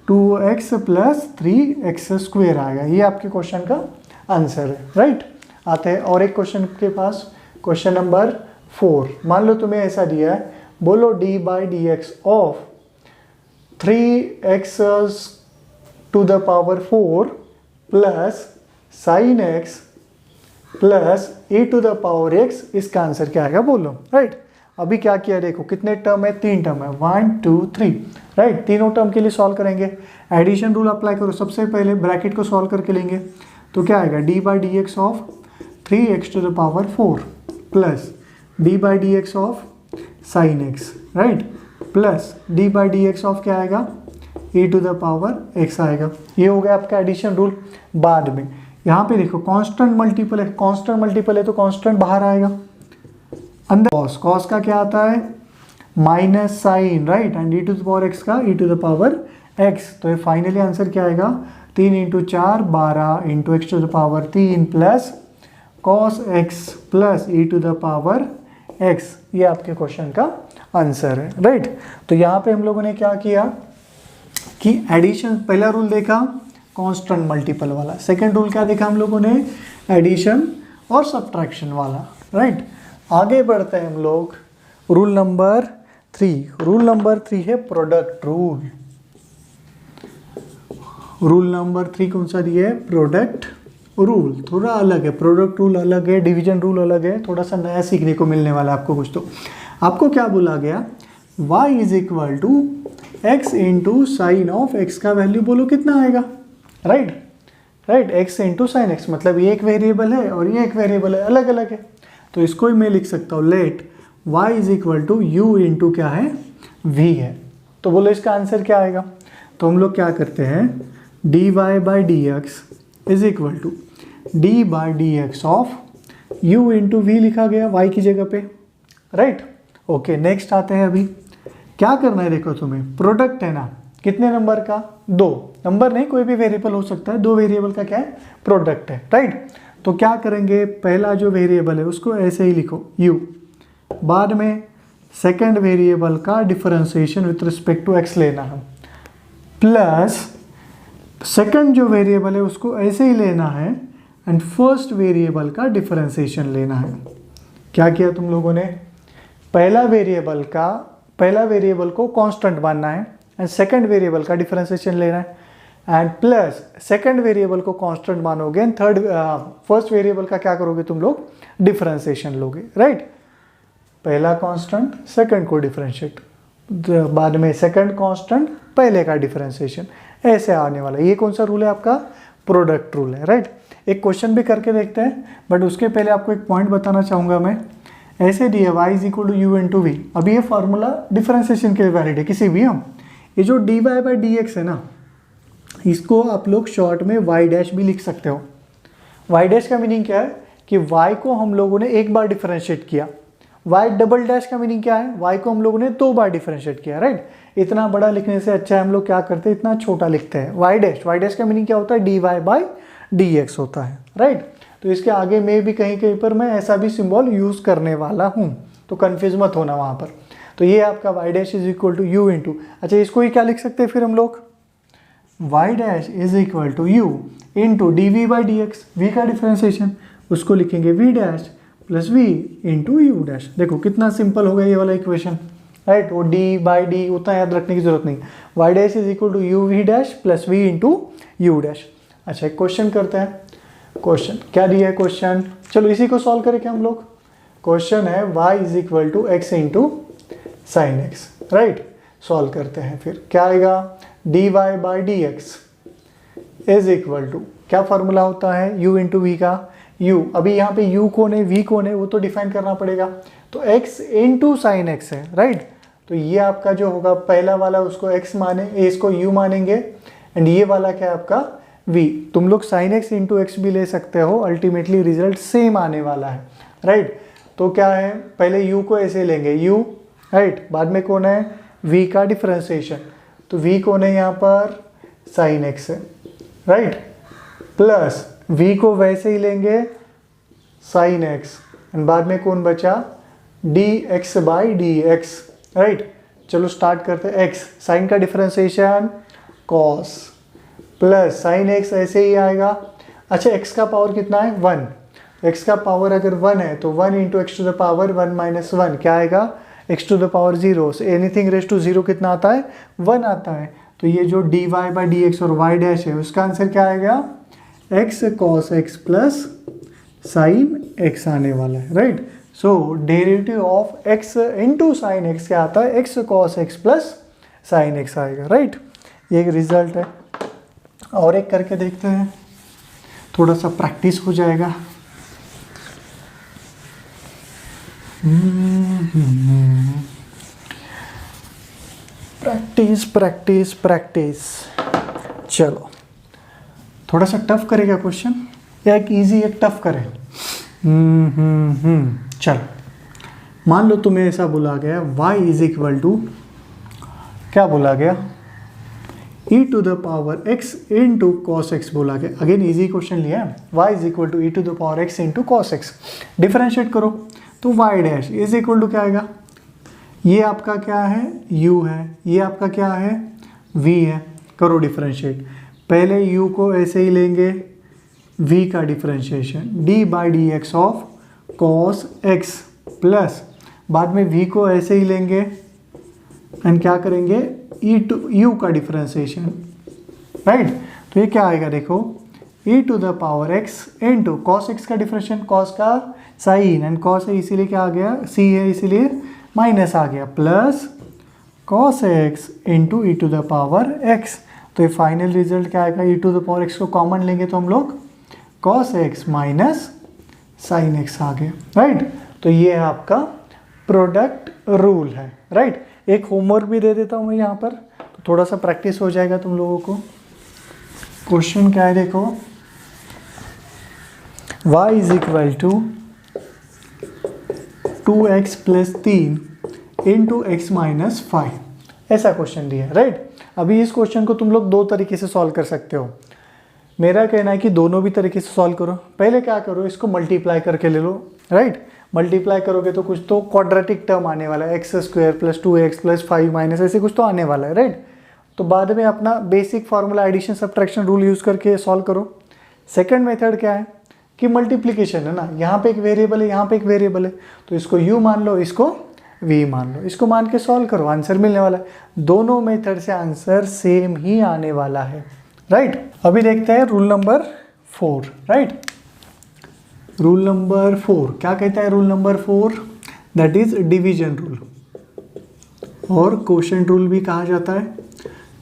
2x प्लस 3x स्क्वायर आएगा। ये आपके क्वेश्चन का आंसर है, राइट। आते हैं और एक क्वेश्चन के पास, क्वेश्चन नंबर 4। मान लो तुम्हें ऐसा दिया है, बोलो d/dx of 3x to the power 4 plus sin x plus e to the power x, इसका आंसर क्या आएगा बोलो, राइट। अभी क्या किया देखो, कितने टर्म है, 3 टर्म है, 1 2 3, राइट। तीनों टर्म के लिए सॉल्व करेंगे, एडिशन रूल अप्लाई करो। सबसे पहले ब्रैकेट को सॉल्व करके लेंगे तो क्या आएगा, d/dx of 3x to the power 4 plus d/dx of sin x, right, plus d/dx of क्या आएगा, e to the power x आएगा। ये हो गया आपका एडिशन रूल। बाद में यहाँ पे देखो कांस्टेंट मल्टीपल है, कांस्टेंट मल्टीपल है तो कांस्टेंट बाहर आएगा, अंदर कॉस का क्या आता है, minus sine, right, and e to the power x का e to the power x। तो ये फाइनली आंसर क्या आएगा, 3 × 4 12 × x to the power 3 plus cos x plus e to the power x। ये आपके क्वेश्चन का आंसर है, राइट। तो यहाँ पे हम लोगों ने क्या किया कि एडिशन, पहला रूल देखा कांस्टेंट मल्टीपल वाला, सेकंड रूल क्या देखा हम लोगों ने, एडिशन और सब्ट्रैक्शन वाला, राइट। आगे बढ़ते हैं हम लोग, रूल नंबर 3। रूल नंबर 3 है प्रोडक्ट रूल। रूल नंबर 3 कौन सा दिया है, प्रोडक्ट रूल। थोड़ा अलग है, प्रोडक्ट रूल अलग है, डिवीजन रूल अलग है, थोड़ा सा नया सीखने को मिलने वाला है आपको कुछ। तो आपको क्या बोला गया, y = x × sine of x का वैल्यू बोलो कितना आएगा, राइट, x × साइन x, मतलब ये एक वेरिएबल है और ये एक वेरिएबल है, अलग अलग है। तो इसको ही मैं लिख सकता हूँ, लेट y = u × क्या है, v है। तो बोलो इसका आंसर क्या आएगा। तो हम लोग क्या करते हैं, dy/dx = d/dx of u × v लिखा गया y की जगह पे, राइट। ओके, नेक्स्ट आते हैं। अभी क्या करना है, देखो तुम्हें प्रोडक्ट है ना, कितने नंबर का, 2 नंबर नहीं, कोई भी वेरिएबल हो सकता है, 2 वेरिएबल का क्या है, प्रोडक्ट है, राइट। तो क्या करेंगे, पहला जो वेरिएबल है उसको ऐसे ही लिखो u, बाद में सेकंड वेरिएबल का differentiation with respect to x लेना है, प्लस सेकंड जो वेरिएबल है उसको ऐसे ही लेना है एंड फर्स्ट वेरिएबल का डिफरेंशिएशन लेना है। क्या किया तुम लोगों ने, पहला वेरिएबल को कांस्टेंट मानना है एंड सेकंड वेरिएबल का डिफरेंशिएशन लेना है, एंड प्लस सेकंड वेरिएबल को कांस्टेंट मानोगे एंड फर्स्ट वेरिएबल का क्या करोगे तुम लोग, डिफरेंशिएशन लोगे, राइट। पहला कांस्टेंट सेकंड को डिफरेंशिएट, बाद में सेकंड कांस्टेंट पहले का डिफरेंशिएशन, ऐसे आने वाला। ये कौन सा रूल है आपका, प्रोडक्ट रूल है, राइट। एक क्वेश्चन भी करके देखते हैं, बट उसके पहले आपको एक पॉइंट बताना चाहूँगा मैं। ऐसे दिया y = u × v, अभी ये फार्मूला डिफरेंशिएशन के लिए वैलिड है किसी भी। हम ये जो dy/dx है ना, इसको आप लोग शॉर्ट में y' भी लिख सकते हो। y' का मीनिंग क्या है कि y को हम लोगों ने एक बार डिफरेंशिएट किया, y" का मीनिंग क्या है, y को हम लोगों ने 2 बार डिफरेंशिएट किया, राइट। इतना बड़ा लिखने से अच्छा है हम लोग क्या करते हैं, इतना छोटा लिखते हैं, y' का मीनिंग क्या होता है, dy/dx होता है, राइट। तो इसके आगे में भी कहीं कहीं पर मैं ऐसा भी सिंबल यूज़ करने वाला हूँ, तो कन्फ्यूज मत होना वहाँ पर। तो ये आपका y' = u × अच्छा, इसको ही क्या लिख सकते हैं फिर हम लोग, y dash is equal to u into d v by D x, v का डिफ्रेंसिएशन, उसको लिखेंगे v dash plus v into u dash. देखो कितना सिंपल हो गया ये वाला इक्वेशन, राइट। वो डी बाई डी उतना याद रखने की जरूरत नहीं। Y dash is equal to u v dash plus v into u dash. अच्छा एक क्वेश्चन करते हैं। क्वेश्चन क्या दिया है क्वेश्चन, चलो इसी को सॉल्व करें क्या हम लोग। क्वेश्चन है y is equal to x into sine x, right. Solve करते हैं, फिर क्या आएगा, d Y by D x is equal to, क्या फॉर्मूला होता है, u इंटू वी का u। अभी यहाँ पे u कौन है, v कौन है, वो तो डिफाइन करना पड़ेगा। तो x इंटू साइन एक्स है, राइट। तो ये आपका जो होगा पहला वाला उसको x माने, इसको u मानेंगे, एंड ये वाला क्या है आपका v। तुम लोग साइन एक्स इंटू एक्स भी ले सकते हो, अल्टीमेटली रिजल्ट सेम आने वाला है, राइट। तो क्या है, पहले u को ऐसे लेंगे u, राइट। बाद में कौन है, v का डिफरेंशिएशन, तो v कौन है यहाँ पर, साइन एक्स है, राइट। प्लस v को वैसे ही लेंगे साइन एक्स, एंड बाद में कौन बचा, dx by D X, right. चलो स्टार्ट करते हैं। x साइन का differentiation cos plus sine x ऐसे ही आएगा। अच्छा x का पावर कितना है, 1। x का पावर अगर 1 है तो 1 into x to the power 1 minus 1 क्या आएगा, x to the power 0 say anything raise to 0 कितना आता है, 1 आता है। तो ये जो d Y by D x और वाई डैश है उसका आंसर क्या आएगा, x cos x plus sine x आने वाला है, right. So derivative of x into sine x क्या आता है, x cos x plus sine x आएगा, राइट। ये एक रिजल्ट है। और एक करके देखते हैं, थोड़ा सा प्रैक्टिस हो जाएगा। Practice practice practice. चलो थोड़ा सा टफ करेगा क्वेश्चन, या एक इजी एक टफ करे। चलो मान लो तुम्हें ऐसा बोला गया y इज इक्वल टू, क्या बोला गया, e to the power x into cos x बोला गया। अगेन इजी क्वेश्चन लिया है, y is equal to e to the power x into cos x. Differentiate करो तो y dash is equal to क्या आएगा, ये आपका क्या है, u है, ये आपका क्या है, v है। करो डिफरेंशिएट, पहले u को ऐसे ही लेंगे, v का differentiation d by D x of cos x plus बाद में v को ऐसे ही लेंगे एंड क्या करेंगे, e टू u का डिफरेंशिएशन, राइट। तो ये क्या आएगा देखो, e to the power x into cos x का डिफरेंशिएशन, कॉस का साइन एंड कॉस है इसीलिए क्या आ गया, c है इसीलिए माइनस आ गया, plus cos x into e to the power x। तो ये फाइनल रिजल्ट क्या आएगा, e to the power x को कॉमन लेंगे तो हम लोग cos x minus sine x आ गया, राइट। तो ये आपका प्रोडक्ट रूल है, राइट। एक होमवर्क भी दे देता हूँ मैं यहाँ पर, तो थोड़ा सा प्रैक्टिस हो जाएगा तुम लोगों को। क्वेश्चन क्या है देखो, y is equal to 2x plus 3 into x minus 5, ऐसा क्वेश्चन दिया है, राइट। अभी इस क्वेश्चन को तुम लोग दो तरीके से सॉल्व कर सकते हो। मेरा कहना है कि दोनों भी तरीके से सॉल्व करो। पहले क्या करो, इसको मल्टीप्लाई करके ले लो, राइट। मल्टीप्लाई करोगे तो कुछ तो क्वाड्रेटिक टर्म आने वाला है, x square plus 2x plus 5 minus ऐसे कुछ तो आने वाला है, राइट। तो बाद में अपना basic formula addition subtraction rule use करके सॉल्व करो। सेकंड मेथड क्या है कि मल्टीप्लिकेशन है ना, यहाँ पे एक वेरिएबल है, यहाँ पे एक वेरिएबल है, तो इसको u मान लो, इसको v मान लो, इसको मान के सॉल्व करो, आंसर मिलने वाला है। दोनों मेथड से आंसर सेम ही आने वाला है, राइट। अभी देखते हैं rule number 4, right. Rule number 4 क्या कहता है, rule number 4 that is division rule, और क्वोशिएंट रूल भी कहा जाता है।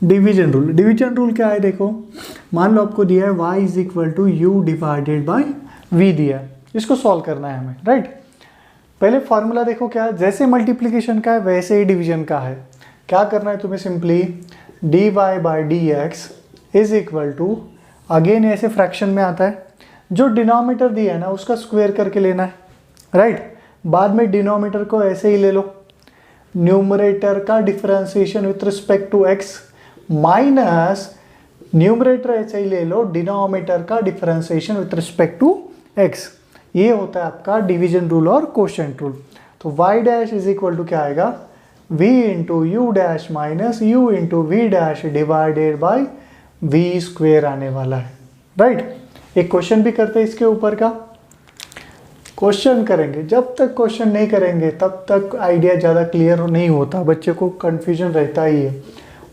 डिवीजन रूल, डिवीजन रूल क्या है देखो, मान लो आपको दिया है y is equal to u divided by v दिया है, इसको सॉल्व करना है हमें, राइट। पहले फॉर्मूला देखो क्या है, जैसे मल्टीप्लिकेशन का है वैसे ही डिवीजन का है। क्या करना है तुम्हें, simply dy by D x is equal to, again ऐसे फ्रैक्शन में आता है, जो डिनोमिनेटर दिया है ना उसका स्क्वायर करके लेना है, राइट। बाद में डिनोमिनेटर को ऐसे ही ले लो, न्यूमरेटर का differentiation with respect to x minus numerator ऐसे ही ले लो, डिनोमिनेटर का differentiation with respect to x। ये होता है आपका डिवीजन रूल और क्वोशिएंट रूल। तो y dash is equal to क्या आएगा, v into u dash minus u into v dash divided by v square आने वाला है, राइट। एक क्वेश्चन भी करते हैं इसके ऊपर का, क्वेश्चन करेंगे। जब तक क्वेश्चन नहीं करेंगे तब तक आइडिया ज़्यादा क्लियर नहीं होता, बच्चे को कन्फ्यूजन रहता ही है।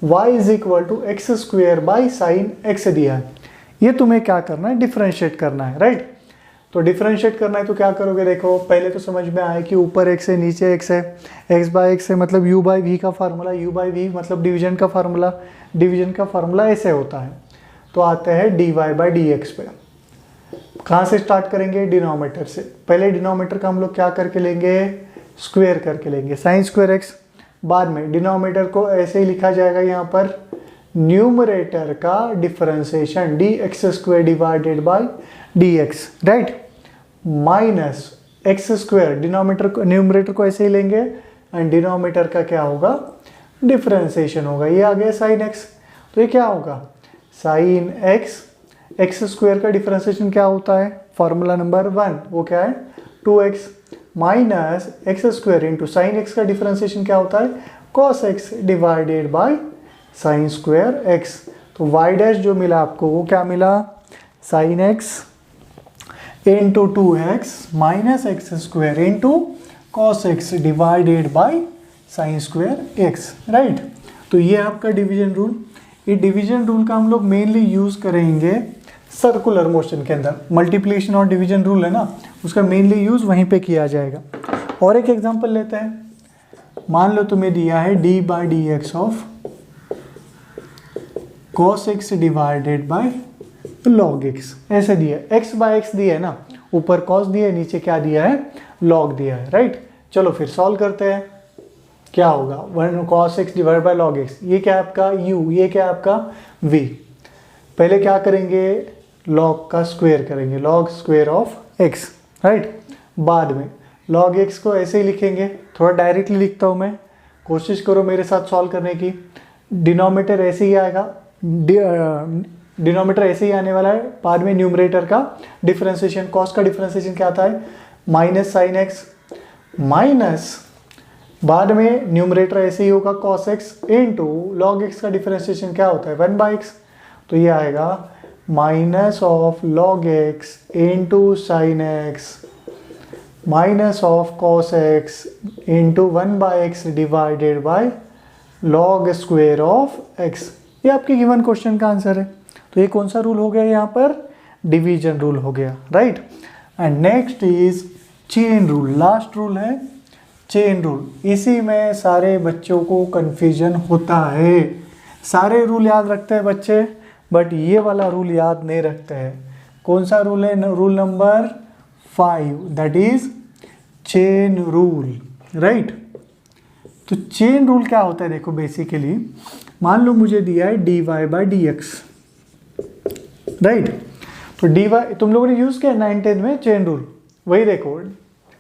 y is equal to x square by sine x दिया है, ये तुम्हें क्या करना है, डिफरेंशिएट करना है, राइट। तो डिफरेंशिएट करना है तो क्या करोगे, देखो पहले तो समझ में आए कि ऊपर x है नीचे x है, x बाय x है मतलब u बाई v का फार्मूला, u बाई v मतलब डिवीजन का फार्मूला, डिवीजन का फार्मूला ऐसे होता है। तो आते हैं dy बाई dx पे। कहाँ से स्टार्ट करेंगे, डिनोमिनेटर से। पहले डिनोमिनेटर का हम लोग क्या करके लेंगे, स्क्वायर करके लेंगे, साइन स्क्वायर एक्स। बाद में डिनोमिनेटर को ऐसे ही लिखा जाएगा यहाँ पर, न्यूमरेटर का differentiation D x square divided by D X, right, minus x square. Denominator को, न्यूमरेटर को ऐसे ही लेंगे एंड डिनोमिनेटर का क्या होगा, डिफरेंशिएशन होगा। ये आ गया साइन एक्स, तो ये क्या होगा, साइन एक्स। एक्स स्क्वायर का डिफरेंशिएशन क्या होता है, फॉर्मूला नंबर 1, वो क्या है 2x minus x square into sine x का डिफरेंशिएशन क्या होता है, cos x divided by sine square x। तो y डैश जो मिला आपको वो क्या मिला, sine x into 2x minus x square into cos x divided by sine square x, right. तो ये आपका डिवीजन रूल। ये डिवीजन रूल का हम लोग मेनली यूज करेंगे सर्कुलर मोशन के अंदर। मल्टीप्लिकेशन और डिवीजन रूल है ना, उसका मेनली यूज वहीं पे किया जाएगा। और एक एग्जांपल लेते हैं, मान लो तुम्हें दिया है d by D x of cos x divided by log x, ऐसे दिया है। एक्स बाय एक्स दिया है ना, ऊपर कॉस दिया है, नीचे क्या दिया है, लॉग दिया है, राइट। चलो फिर सॉल्व करते हैं, क्या होगा, 1 cos x divide by log x। ये क्या है आपका u, ये क्या है आपका v। पहले क्या करेंगे, log का स्क्वायर करेंगे, log square of x, right. बाद में log x को ऐसे ही लिखेंगे, थोड़ा डायरेक्टली लिखता हूँ मैं, कोशिश करो मेरे साथ सॉल्व करने की। डिनोमिनेटर ऐसे ही आएगा, डिनोमिनेटर ऐसे ही आने वाला है। बाद में न्यूमरेटर का डिफरेंशिएशन, कॉस का डिफरेंशिएशन क्या आता है, माइनस साइन एक्स माइनस, बाद में न्यूमरेटर ऐसे ही होगा cos x into log x का डिफरेंशिएशन क्या होता है 1 बाई एक्स। तो ये आएगा minus of log x into sine x minus of cos x into 1 by x divided by log square of x। ये आपके गिवन क्वेश्चन का आंसर है। तो ये कौन सा रूल हो गया यहाँ पर, डिवीजन रूल हो गया, right. And next is chain rule, last rule है चेन रूल। इसी में सारे बच्चों को कंफ्यूजन होता है। सारे रूल याद रखते हैं बच्चे, बट ये वाला रूल याद नहीं रखते हैं। कौन सा रूल है, rule number 5, that is chain rule, right. तो चेन रूल क्या होता है, देखो बेसिकली मान लो मुझे दिया है dy by D X, right. तो dy तुम लोगों ने यूज किया 9th में चेन रूल, वही देखो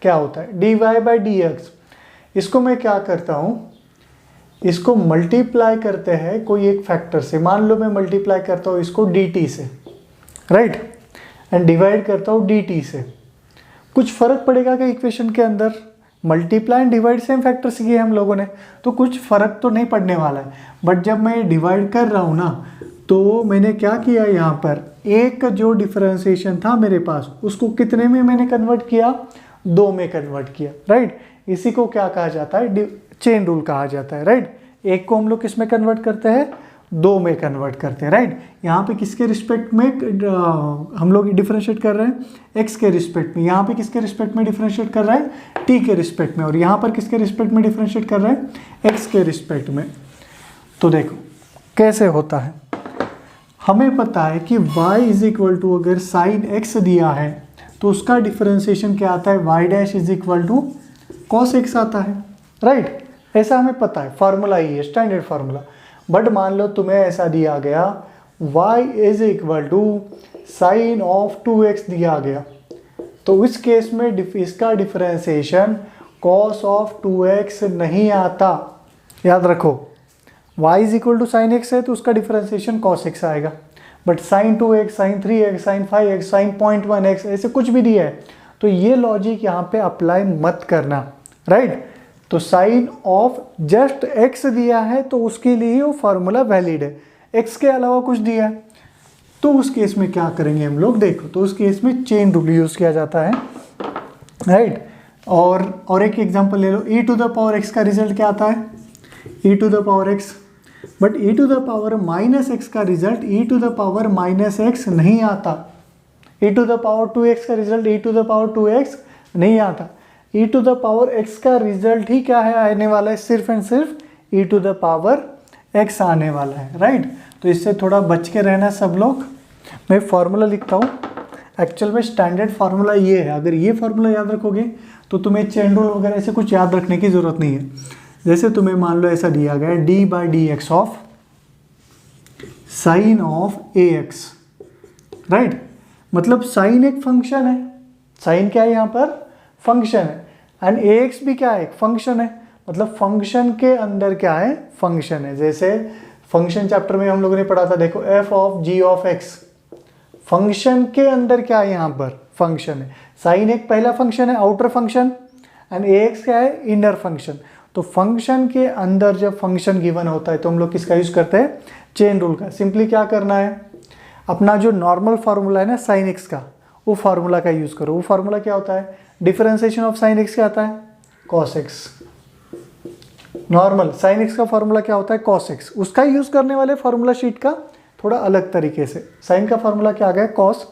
क्या होता है dy बाई डी एक्स। इसको मैं क्या करता हूँ, इसको मल्टीप्लाई करते हैं कोई एक फैक्टर से। मान लो मैं मल्टीप्लाई करता हूँ इसको dt से, राइट, एंड डिवाइड करता हूँ dt से। कुछ फर्क पड़ेगा क्या इक्वेशन के अंदर, multiply and divide same factor से किए हम लोगों ने, तो कुछ फर्क तो नहीं पड़ने वाला है। बट जब मैं डिवाइड कर रहा हूँ ना, तो मैंने क्या किया यहाँ पर, एक जो डिफरेंशिएशन था मेरे पास उसको कितने में मैंने कन्वर्ट किया, 2 में कन्वर्ट किया, राइट। इसी को क्या कहा जाता है, चेन रूल कहा जाता है, राइट। एक को हम लोग किस में कन्वर्ट करते हैं, 2 में कन्वर्ट करते हैं, राइट। यहाँ पे किसके रिस्पेक्ट में हम लोग डिफरेंशिएट कर रहे हैं, x के रिस्पेक्ट में। यहाँ पे किसके रिस्पेक्ट में डिफरेंशिएट कर रहे हैं, t के रिस्पेक्ट में। और यहाँ पर किसके रिस्पेक्ट में डिफरेंशिएट कर रहे हैं, x के रिस्पेक्ट में। तो देखो कैसे होता है, हमें पता है कि y इज इक्वल टू, अगर साइन x दिया है तो उसका डिफरेंशिएशन क्या आता है, y dash is equal to cos x आता है, राइट। ऐसा हमें पता है, फार्मूला ही है, स्टैंडर्ड फार्मूला। बट मान लो तुम्हें ऐसा दिया गया y is equal to sine of 2x दिया गया, तो इस केस में इसका डिफरेंशिएशन cos ऑफ 2x नहीं आता। याद रखो y is equal to sine x है तो उसका डिफरेंशिएशन cos x आएगा। But sine 2x, sine 3x, sine 5x, sine 0.1x ऐसे कुछ भी दिया है, तो ये लॉजिक यहाँ पे अप्लाई मत करना, राइट। तो साइन ऑफ जस्ट x दिया है तो उसके लिए वो फार्मूला वैलिड है। x के अलावा कुछ दिया है, तो उस केस में क्या करेंगे हम लोग, देखो तो उस केस में चेन रूल यूज़ किया जाता है, राइट। और एक एग्जांपल ले लो, e to the power x का रिजल्ट क्या आता है, e to the power x, but e to the power minus x का result e to the power minus x नहीं आता। e to the power 2x का result e to the power 2x नहीं आता। e to the power x का रिजल्ट ही क्या है, आने वाला है, सिर्फ एंड सिर्फ e to the power x आने वाला है, राइट। तो इससे थोड़ा बच के रहना सब लोग। मैं फार्मूला लिखता हूँ, एक्चुअल में स्टैंडर्ड फार्मूला ये है, अगर ये फार्मूला याद रखोगे तो तुम्हें चेन रूल वगैरह ऐसे कुछ याद रखने की ज़रूरत नहीं है। जैसे तुम्हें मान लो ऐसा दिया गया है d/dx of sine of ax, right. मतलब साइन एक फंक्शन है, साइन क्या है यहाँ पर, फंक्शन है, एंड ax भी क्या है, एक फंक्शन है, मतलब फंक्शन के अंदर क्या है, फंक्शन है। जैसे फंक्शन चैप्टर में हम लोगों ने पढ़ा था, देखो f of g of x, function के अंदर क्या है, यहाँ पर फंक्शन है। साइन एक पहला फंक्शन है, आउटर फंक्शन, एंड ax क्या है, इनर फंक्शन। तो फंक्शन के अंदर जब फंक्शन गिवन होता है तो हम लोग किसका यूज करते हैं, चेन रूल का। सिंपली क्या करना है, अपना जो नॉर्मल फार्मूला है ना साइन एक्स का, वो फार्मूला का यूज करो। वो फार्मूला क्या होता है, डिफरेंशिएशन ऑफ साइन एक्स क्या आता है, cos x. Normal sine x का फार्मूला क्या होता है, कॉस एक्स। उसका यूज करने वाले फार्मूला शीट का थोड़ा अलग तरीके से, साइन का फार्मूला क्या आ गया, कॉस,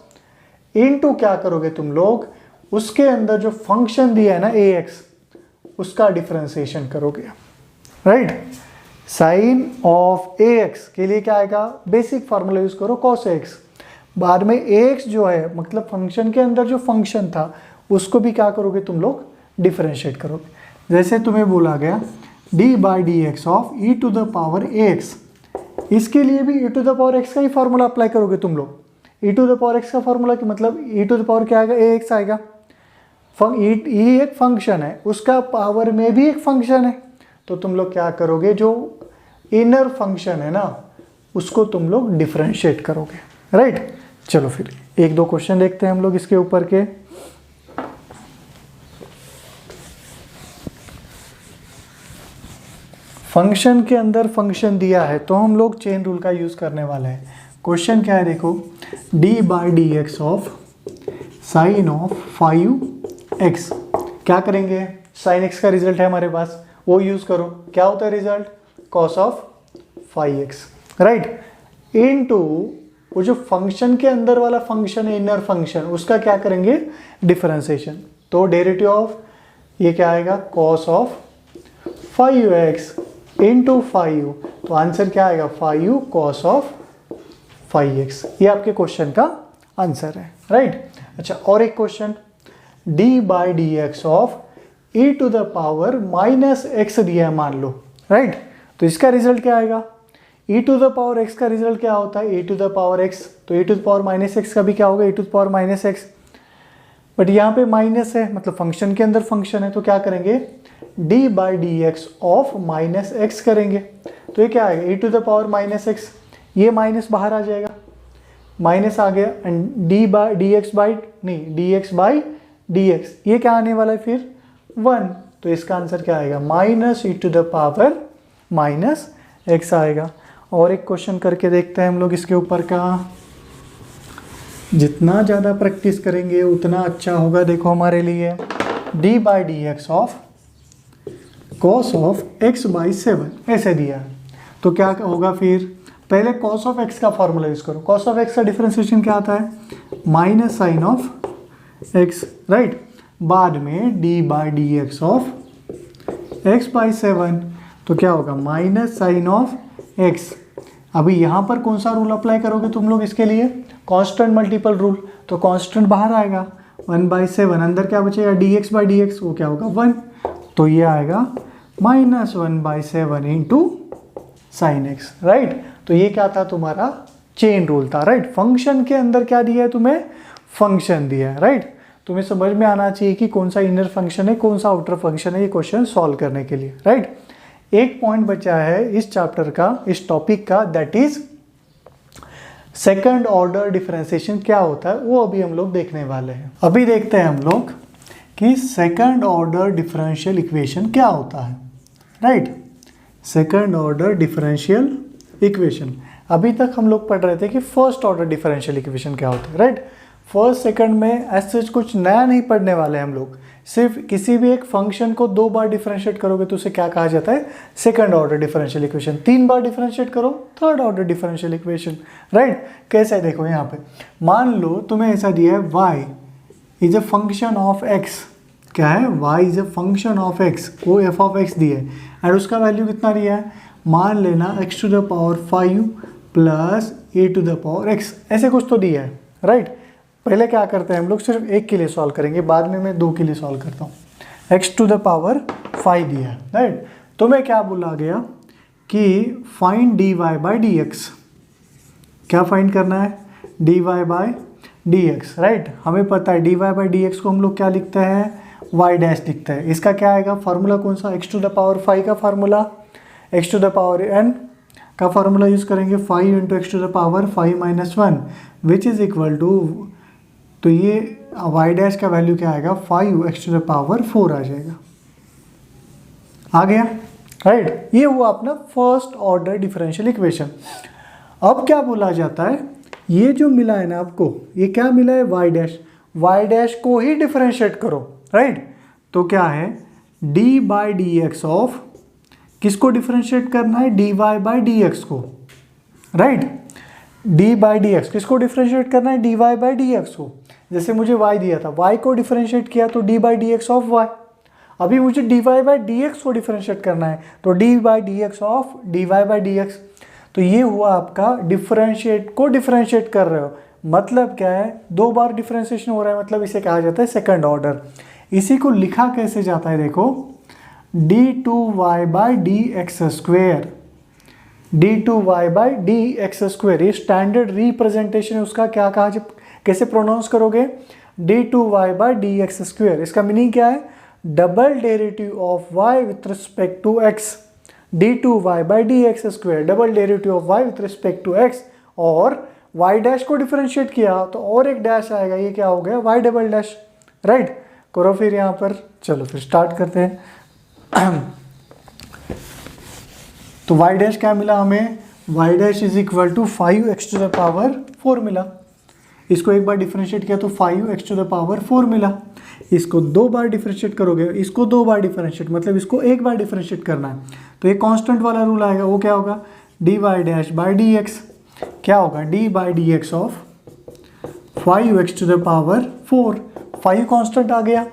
इनटू क्या करोगे तुम लोग, उसके अंदर जो फंक्शन दिया है ना ax, उसका डिफरेंशिएशन करोगे, राइट। साइन ऑफ ax के लिए क्या आएगा, बेसिक फार्मूला यूज करो cos x। बाद में ax जो है, मतलब फंक्शन के अंदर जो फंक्शन था उसको भी क्या करोगे तुम लोग, डिफरेंशिएट करोगे। जैसे तुम्हें बोला गया d/dx of e to the power ax, इसके लिए भी e to the power x का ही फार्मूला अप्लाई करोगे तुम लोग। e to the power x का फार्मूला कि मतलब e टू द पावर क्या आएगा, ax आएगा। e एक फंक्शन है, उसका पावर में भी एक फंक्शन है, तो तुम लोग क्या करोगे, जो इनर फंक्शन है ना उसको तुम लोग डिफरेंशिएट करोगे, राइट। चलो फिर एक दो क्वेश्चन देखते हैं हम लोग इसके ऊपर के। फंक्शन के अंदर फंक्शन दिया है तो हम लोग चेन रूल का यूज करने वाले हैं। क्वेश्चन क्या है, देखो d/dx of sine of 5x, क्या करेंगे, साइन x का रिजल्ट है हमारे पास, वो यूज करो। क्या होता है result, cos of 5x, right. Into वो जो फंक्शन के अंदर वाला फंक्शन है, इनर फंक्शन, उसका क्या करेंगे, डिफरेंशिएशन। तो डेरिवेटिव ऑफ ये क्या आएगा, कॉस ऑफ 5x इंटू 5, तो आंसर क्या आएगा, 5 कॉस ऑफ 5x। ये आपके क्वेश्चन का आंसर है, राइट। अच्छा, और एक question, d/dx of e to the power minus x दिया है मान लो, राइट। तो इसका रिजल्ट क्या आएगा, e to the power x का रिजल्ट क्या होता है, e to the power x, तो e to the power minus x का भी क्या होगा, e to the power minus x। But यहाँ पे माइनस है, मतलब फंक्शन के अंदर फंक्शन है, तो क्या करेंगे, d/dx ऑफ माइनस x करेंगे। तो ये क्या आएगा, e to the power minus x, ये माइनस बाहर आ जाएगा, माइनस आ गया, एंड dx ये क्या आने वाला है फिर 1, तो इसका आंसर क्या आएगा, minus e to the power minus x आएगा। और एक क्वेश्चन करके देखते हैं हम लोग इसके ऊपर का। जितना ज़्यादा प्रैक्टिस करेंगे उतना अच्छा होगा, देखो हमारे लिए d/dx of cos of x/7 ऐसे दिया है, तो क्या होगा फिर, पहले cos ऑफ x का फॉर्मूला यूज करो। cos ऑफ x का डिफरेंशिएशन क्या आता है, minus sine of x, right. बाद में d/dx ऑफ x/7, तो क्या होगा, माइनस साइन ऑफ x। अभी यहाँ पर कौन सा रूल अप्लाई करोगे तुम लोग इसके लिए, कांस्टेंट मल्टीपल रूल, तो कांस्टेंट बाहर आएगा 1/7, अंदर क्या बचेगा, dx/dx, वो क्या होगा 1, तो ये आएगा minus 1/7 into sine x, right. तो ये क्या था, तुम्हारा चेन रूल था, राइट। फंक्शन के अंदर क्या दिया है तुम्हें, फंक्शन दिया है, राइट। तुम्हें समझ में आना चाहिए कि कौन सा इनर फंक्शन है, कौन सा आउटर फंक्शन है, ये क्वेश्चन सॉल्व करने के लिए, राइट। एक पॉइंट बचा है इस चैप्टर का, इस टॉपिक का, that is second order differentiation क्या होता है, वो अभी हम लोग देखने वाले हैं। अभी देखते हैं हम लोग कि सेकंड ऑर्डर डिफरेंशियल इक्वेशन क्या होता है, right. Second order differential equation, अभी तक हम लोग पढ़ रहे थे कि फर्स्ट ऑर्डर डिफरेंशियल इक्वेशन क्या होता है, राइट। फर्स्ट सेकंड में ऐसे कुछ नया नहीं पढ़ने वाले हम लोग, सिर्फ किसी भी एक फंक्शन को 2 बार डिफरेंशिएट करोगे तो उसे क्या कहा जाता है, सेकंड ऑर्डर डिफरेंशियल इक्वेशन। 3 बार डिफरेंशिएट करो, third order differential equation, right. कैसे है देखो यहाँ पे, मान लो तुम्हें ऐसा दिया है y is a function of x, क्या है, y is a function of x, को f ऑफ x दिया है एंड उसका वैल्यू कितना दिया है, मान लेना x to the power 5 plus a to the power x, ऐसे कुछ तो दिया है, राइट। पहले क्या करते हैं हम लोग, सिर्फ एक के लिए सॉल्व करेंगे, बाद में मैं 2 के लिए सॉल्व करता हूँ। x टू द पावर 5 दिया है, राइट। तो मैं क्या बोला गया कि फाइंड dy बाई dx, क्या फाइंड करना है, dy बाई dx, राइट। हमें पता है dy बाई dx को हम लोग क्या लिखते हैं, y डैश लिखते हैं। इसका क्या आएगा फार्मूला, कौन सा, x टू द पावर 5 का formula, x to the power n का फार्मूला यूज करेंगे, 5 into x to the power 5 minus 1 which is equal to, तो ये y डैश का वैल्यू क्या आएगा, 5 एक्स टू द पावर 4 आ जाएगा, आ गया, राइट। ये हुआ अपना फर्स्ट ऑर्डर डिफरेंशियल इक्वेशन। अब क्या बोला जाता है, ये जो मिला है ना आपको, ये क्या मिला है, y डैश को ही डिफरेंशिएट करो, राइट। तो क्या है, d by D x of, किसको डिफरेंशिएट करना है, dy बाई डी एक्स को, right. d by D x किसको डिफरेंशिएट करना है, dy बाई डी एक्स को। जैसे मुझे y दिया था, y को डिफरेंशिएट किया तो d by D x of y। अभी मुझे dy बाई डी एक्स को डिफरेंशिएट करना है तो d by D x of dy by D x. तो ये हुआ आपका डिफरेंशिएट को डिफरेंशिएट कर रहे हो, मतलब क्या है, 2 बार डिफरेंशिएशन हो रहा है, मतलब इसे कहा जाता है सेकंड ऑर्डर। इसी को लिखा कैसे जाता है देखो, d2y by D x square, d2y by D x square, ये स्टैंडर्ड रिप्रेजेंटेशन है उसका, क्या कहा, कैसे प्रोनाउंस करोगे, d2y by D x square. इसका मीनिंग क्या है, double derivative of y with respect to x, d2y by D x square, double derivative of y with respect to x, और y डैश को डिफरेंशिएट किया तो और एक डैश आएगा, ये क्या हो गया, y डबल डैश, राइट। करो फिर यहाँ पर, चलो फिर स्टार्ट करते हैं। तो y डैश क्या मिला हमें, y dash is equal to 5 x to the power 4 मिला। इसको एक बार डिफरेंशिएट किया तो 5 एक्स टू द पावर 4 मिला। इसको 2 बार डिफरेंशिएट करोगे, इसको 2 बार डिफरेंशिएट, मतलब इसको एक बार डिफरेंशिएट करना है तो ये कांस्टेंट वाला रूल आएगा, वो क्या होगा, dy dash by D x, क्या होगा, d by D x of 5 x to the power 4। 5 constant आ गया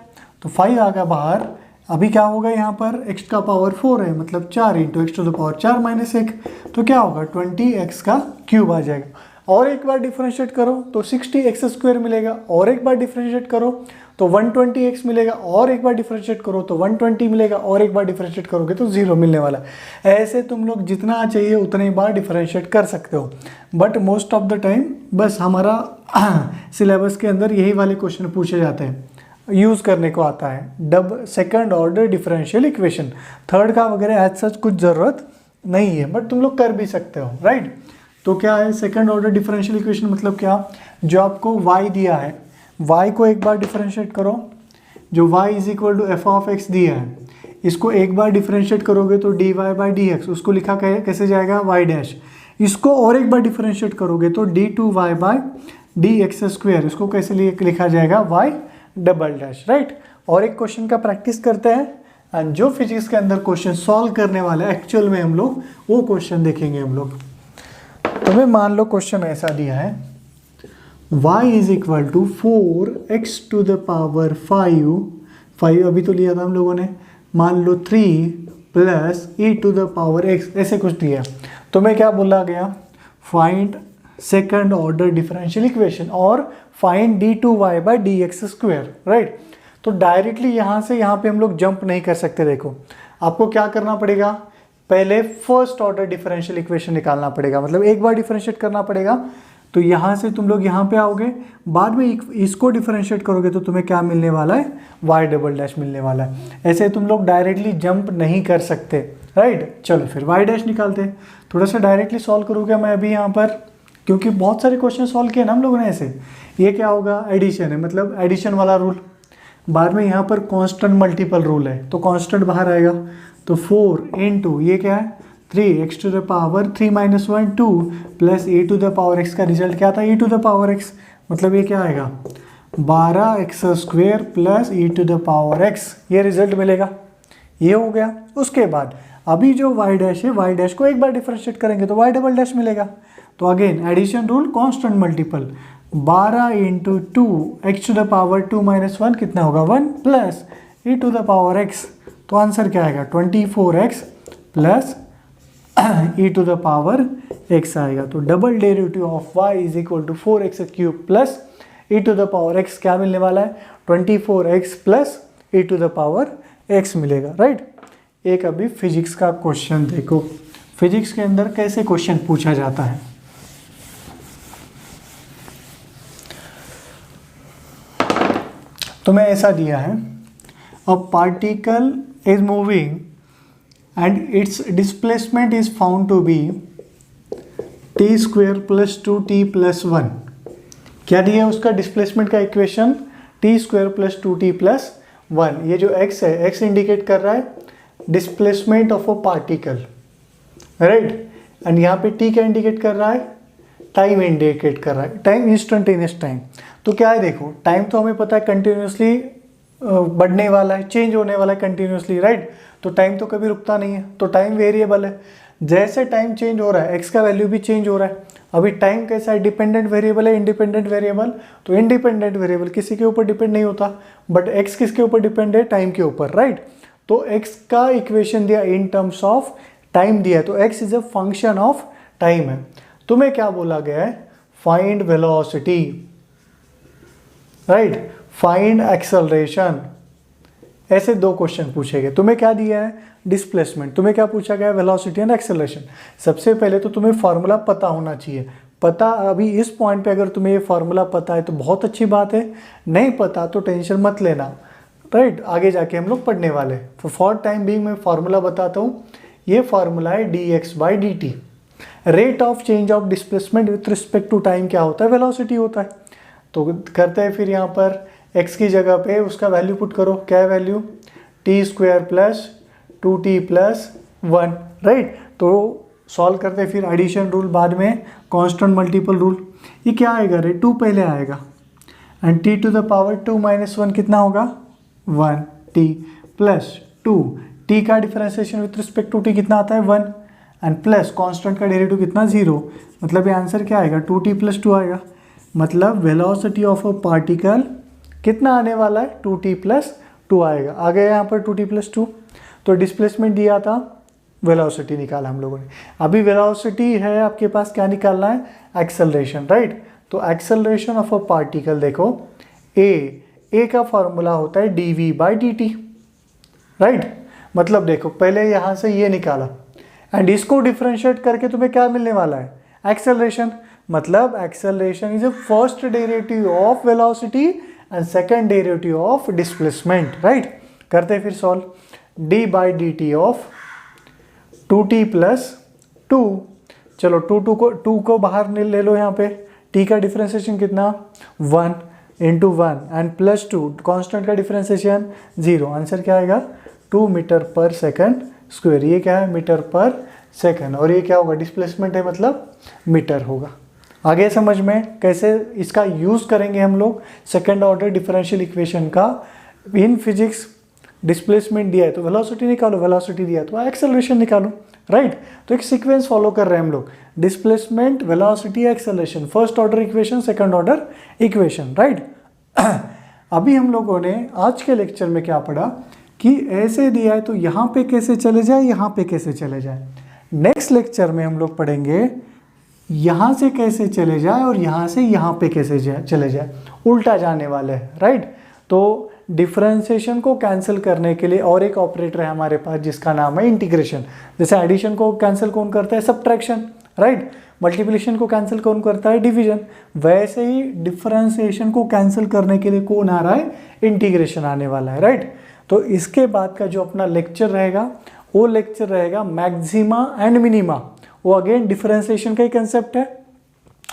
तो 5 आ गया बाहर। अभी क्या होगा, यहाँ पर x का पावर 4 है, मतलब 4 into x to the power 4 minus 1, तो क्या होगा, 20x का क्यूब आ जाएगा। और एक बार डिफरेंशिएट करो तो 60x स्क्वायर मिलेगा, और एक बार डिफरेंशिएट करो तो 120x मिलेगा, और एक बार डिफरेंशिएट करो तो 120 मिलेगा, और एक बार डिफरेंशिएट करोगे तो 0 मिलने वाला। ऐसे तुम लोग जितना चाहिए उतने बार डिफरेंशिएट कर सकते हो, but most of the time बस हमारा सिलेबस के अंदर यही वाले क्वेश्चन पूछे जाते हैं, यूज़ करने को आता है। Second order differential equation, third का वगैरह एज सच कुछ ज़रूरत नहीं है, बट तुम लोग कर भी सकते हो, राइट। तो क्या है सेकंड ऑर्डर डिफरेंशियल इक्वेशन, मतलब क्या, जो आपको y दिया है, y को एक बार डिफरेंशिएट करो, जो y is equal to f of x दिया है, इसको एक बार डिफरेंशिएट करोगे तो dy बाई डी एक्स, उसको लिखा कैसे जाएगा, y डैश। इसको और एक बार डिफरेंशिएट करोगे तो d2y by D x square, इसको कैसे लिखा जाएगा, y डबल डैश, राइट। और एक क्वेश्चन का प्रैक्टिस करते हैं, एंड जो फिजिक्स के अंदर क्वेश्चन सॉल्व करने वाले एक्चुअल में हम लोग वो क्वेश्चन देखेंगे हम लोग। तुम्हें मान लो क्वेश्चन ऐसा दिया है, y is equal to 4x to the power 5 अभी तो लिया था हम लोगों ने, मान लो 3 plus e to the power x, ऐसे कुछ दिया। तो मैं क्या बोला गया, find second order differential equation और find d2y by D x square, right. तो डायरेक्टली यहाँ से यहाँ पे हम लोग जंप नहीं कर सकते। देखो आपको क्या करना पड़ेगा, पहले फर्स्ट ऑर्डर डिफरेंशियल इक्वेशन निकालना पड़ेगा, मतलब एक बार डिफरेंशिएट करना पड़ेगा। तो यहाँ से तुम लोग यहाँ पे आओगे, बाद में इसको डिफरेंशिएट करोगे तो तुम्हें क्या मिलने वाला है, y डबल डैश मिलने वाला है। ऐसे तुम लोग डायरेक्टली जंप नहीं कर सकते, राइट। चलो फिर y डैश निकालते हैं, थोड़ा सा डायरेक्टली सॉल्व करूँगा मैं अभी यहाँ पर, क्योंकि बहुत सारे क्वेश्चन सॉल्व किए ना हम लोगों ने ऐसे। ये क्या होगा, एडिशन है, मतलब एडिशन वाला रूल। बाद में यहाँ पर कांस्टेंट मल्टीपल रूल है, तो कांस्टेंट बाहर आएगा, तो 4 इंटू ये क्या है 3 x to the power 3 - 1 2 plus e to the power x का रिजल्ट क्या था, e to the power x, मतलब ये क्या आएगा 12x² plus e to the power x, ये रिजल्ट मिलेगा। ये हो गया। उसके बाद अभी जो y डैश है, y डैश को एक बार डिफरेंशिएट करेंगे तो y डबल डैश मिलेगा। तो again addition rule, constant multiple, 12 × 2 x to the power 2 - 1 कितना होगा 1 plus e to the power x, तो आंसर क्या आएगा 24x plus e to the power x आएगा। तो double derivative of y is equal to 4x³ plus e to the power x क्या मिलने वाला है 24x plus e to the power x मिलेगा, राइट। एक अभी फिजिक्स का क्वेश्चन देखो, फिजिक्स के अंदर कैसे क्वेश्चन पूछा जाता है। तुम्हें ऐसा दिया है, a particle is moving and its displacement is found to be t² + 2t + 1। क्या दिया है उसका डिस्प्लेसमेंट का इक्वेशन t² + 2t + 1। ये जो x है, x इंडिकेट कर रहा है displacement of a particle, right, and यहाँ पे t क्या इंडिकेट कर रहा है, टाइम इंडिकेट कर रहा है, टाइम इंस्टेंटेनियस टाइम। तो क्या है देखो, टाइम तो हमें पता है कंटिन्यूसली बढ़ने वाला है, चेंज होने वाला है कंटिन्यूसली, राइट। तो टाइम तो कभी रुकता नहीं है, तो टाइम वेरिएबल है। जैसे टाइम चेंज हो रहा है एक्स का वैल्यू भी चेंज हो रहा है। अभी टाइम कैसा है, डिपेंडेंट वेरिएबल है, इंडिपेंडेंट वेरिएबल। तो इंडिपेंडेंट वेरिएबल किसी के ऊपर डिपेंड नहीं होता, बट एक्स किसके ऊपर डिपेंड है, टाइम के ऊपर, राइट। तो एक्स का इक्वेशन दिया इन टर्म्स ऑफ टाइम दिया है, तो x is a function of time है। तुम्हें क्या बोला गया है, find velocity, right, find acceleration, ऐसे दो क्वेश्चन पूछे गए। तुम्हें क्या दिया है, डिस्प्लेसमेंट, तुम्हें क्या पूछा गया है, वेलोसिटी एंड एक्सेलरेशन। सबसे पहले तो तुम्हें फार्मूला पता होना चाहिए। पता, अभी इस पॉइंट पे अगर तुम्हें ये फार्मूला पता है तो बहुत अच्छी बात है, नहीं पता तो टेंशन मत लेना, राइट, आगे जाके हम लोग पढ़ने वाले। तो फॉर टाइम बीइंग मैं फार्मूला बताता हूँ। ये फार्मूला है dx/dt। Rate of change of displacement with respect to time क्या होता है, वेलोसिटी होता है। तो करते हैं फिर यहाँ पर x की जगह पे उसका वैल्यू पुट करो, क्या है वैल्यू, t² + 2t + 1, राइट। तो सॉल्व करते हैं फिर एडिशन रूल, बाद में कांस्टेंट मल्टीपल रूल। ये क्या आएगा रे, 2 पहले आएगा and t to the power 2 - 1 कितना होगा 1t प्लस 2, t का differentiation with respect to t कितना आता है 1 एंड प्लस कांस्टेंट का डेरिवेटिव कितना 0, मतलब ये आंसर क्या आएगा 2t + 2 आएगा। मतलब वेलोसिटी ऑफ अ पार्टिकल कितना आने वाला है 2t + 2 आएगा। आ गया यहाँ पर 2t + 2। तो डिस्प्लेसमेंट दिया था, वेलोसिटी निकाला हम लोगों ने। अभी वेलोसिटी है आपके पास, क्या निकालना है, एक्सेलरेशन, राइट। तो एक्सेलरेशन ऑफ अ पार्टिकल देखो, ए का फॉर्मूला होता है dv/dt, राइट। मतलब देखो पहले यहाँ से ये निकाला एंड इसको डिफरेंशिएट करके तुम्हें क्या मिलने वाला है, एक्सेलरेशन। मतलब acceleration is a first derivative of velocity and second derivative of displacement, right. करते हैं फिर सॉल्व, d/dt ऑफ 2t + 2, चलो 2 को बाहर ले लो यहाँ पे, t का डिफरेंशिएशन कितना 1 × 1 एंड प्लस 2, कांस्टेंट का डिफरेंशिएशन 0, आंसर क्या आएगा 2 मीटर/सेकंड²। ये क्या है, मीटर/सेकंड, और ये क्या होगा, डिस्प्लेसमेंट है मतलब मीटर होगा। आगे समझ में कैसे इसका यूज़ करेंगे हम लोग, सेकंड ऑर्डर डिफरेंशियल इक्वेशन का। इन फिजिक्स डिस्प्लेसमेंट दिया है तो वेलोसिटी निकालो, वेलोसिटी दिया है तो एक्सेलरेशन निकालो, राइट। तो एक सीक्वेंस फॉलो कर रहे हैं हम लोग, displacement, velocity, acceleration, first order equation, second order equation, right. अभी हम लोगों ने आज के लेक्चर में क्या पढ़ा कि ऐसे दिया है तो यहाँ पे कैसे चले जाए, यहाँ पे कैसे चले जाए। नेक्स्ट लेक्चर में हम लोग पढ़ेंगे यहाँ से कैसे चले जाए और यहाँ से यहाँ पे कैसे चले जाए, उल्टा जाने वाले हैं, राइट। तो डिफरेंशिएशन को कैंसिल करने के लिए और एक ऑपरेटर है हमारे पास जिसका नाम है इंटीग्रेशन। जैसे एडिशन को कैंसिल कौन करता है, सब्ट्रैक्शन, राइट। मल्टीप्लिकेशन को कैंसिल कौन करता है, डिवीजन। वैसे ही डिफरेंशिएशन को कैंसिल करने के लिए कौन आ रहा है, इंटीग्रेशन आने वाला है, राइट। तो इसके बाद का जो अपना लेक्चर रहेगा वो लेक्चर रहेगा मैक्सिमा एंड मिनिमा। वो अगेन डिफरेंशिएशन का ही कंसेप्ट है,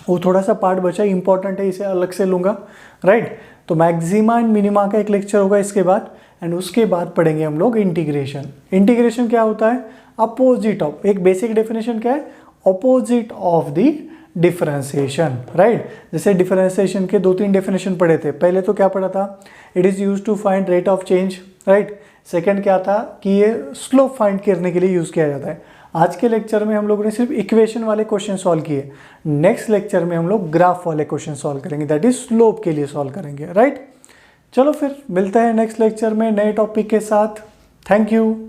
वो थोड़ा सा पार्ट बचा, इंपॉर्टेंट है, इसे अलग से लूंगा, राइट। तो मैक्सिमा एंड मिनिमा का एक लेक्चर होगा, इसके बाद एंड उसके बाद पढ़ेंगे हम लोग इंटीग्रेशन। इंटीग्रेशन क्या होता है? अपोजिट ऑफ, एक बेसिक डेफिनेशन क्या है? Opposite of the differentiation, right. जैसे डिफरेंशिएशन के 2-3 डेफिनेशन पढ़े थे। पहले तो क्या पढ़ा था? It is use to find rate of change, right. Second क्या था कि ये स्लोप फाइंड करने के लिए यूज़ किया जाता है। आज के लेक्चर में हम लोगों ने सिर्फ इक्वेशन वाले क्वेश्चन सॉल्व किए। नेक्स्ट लेक्चर में हम लोग ग्राफ वाले क्वेश्चन सॉल्व करेंगे, दैट इज स्लोप के लिए सॉल्व करेंगे, राइट। चलो फिर मिलते हैं नेक्स्ट लेक्चर में नए टॉपिक के साथ। Thank you.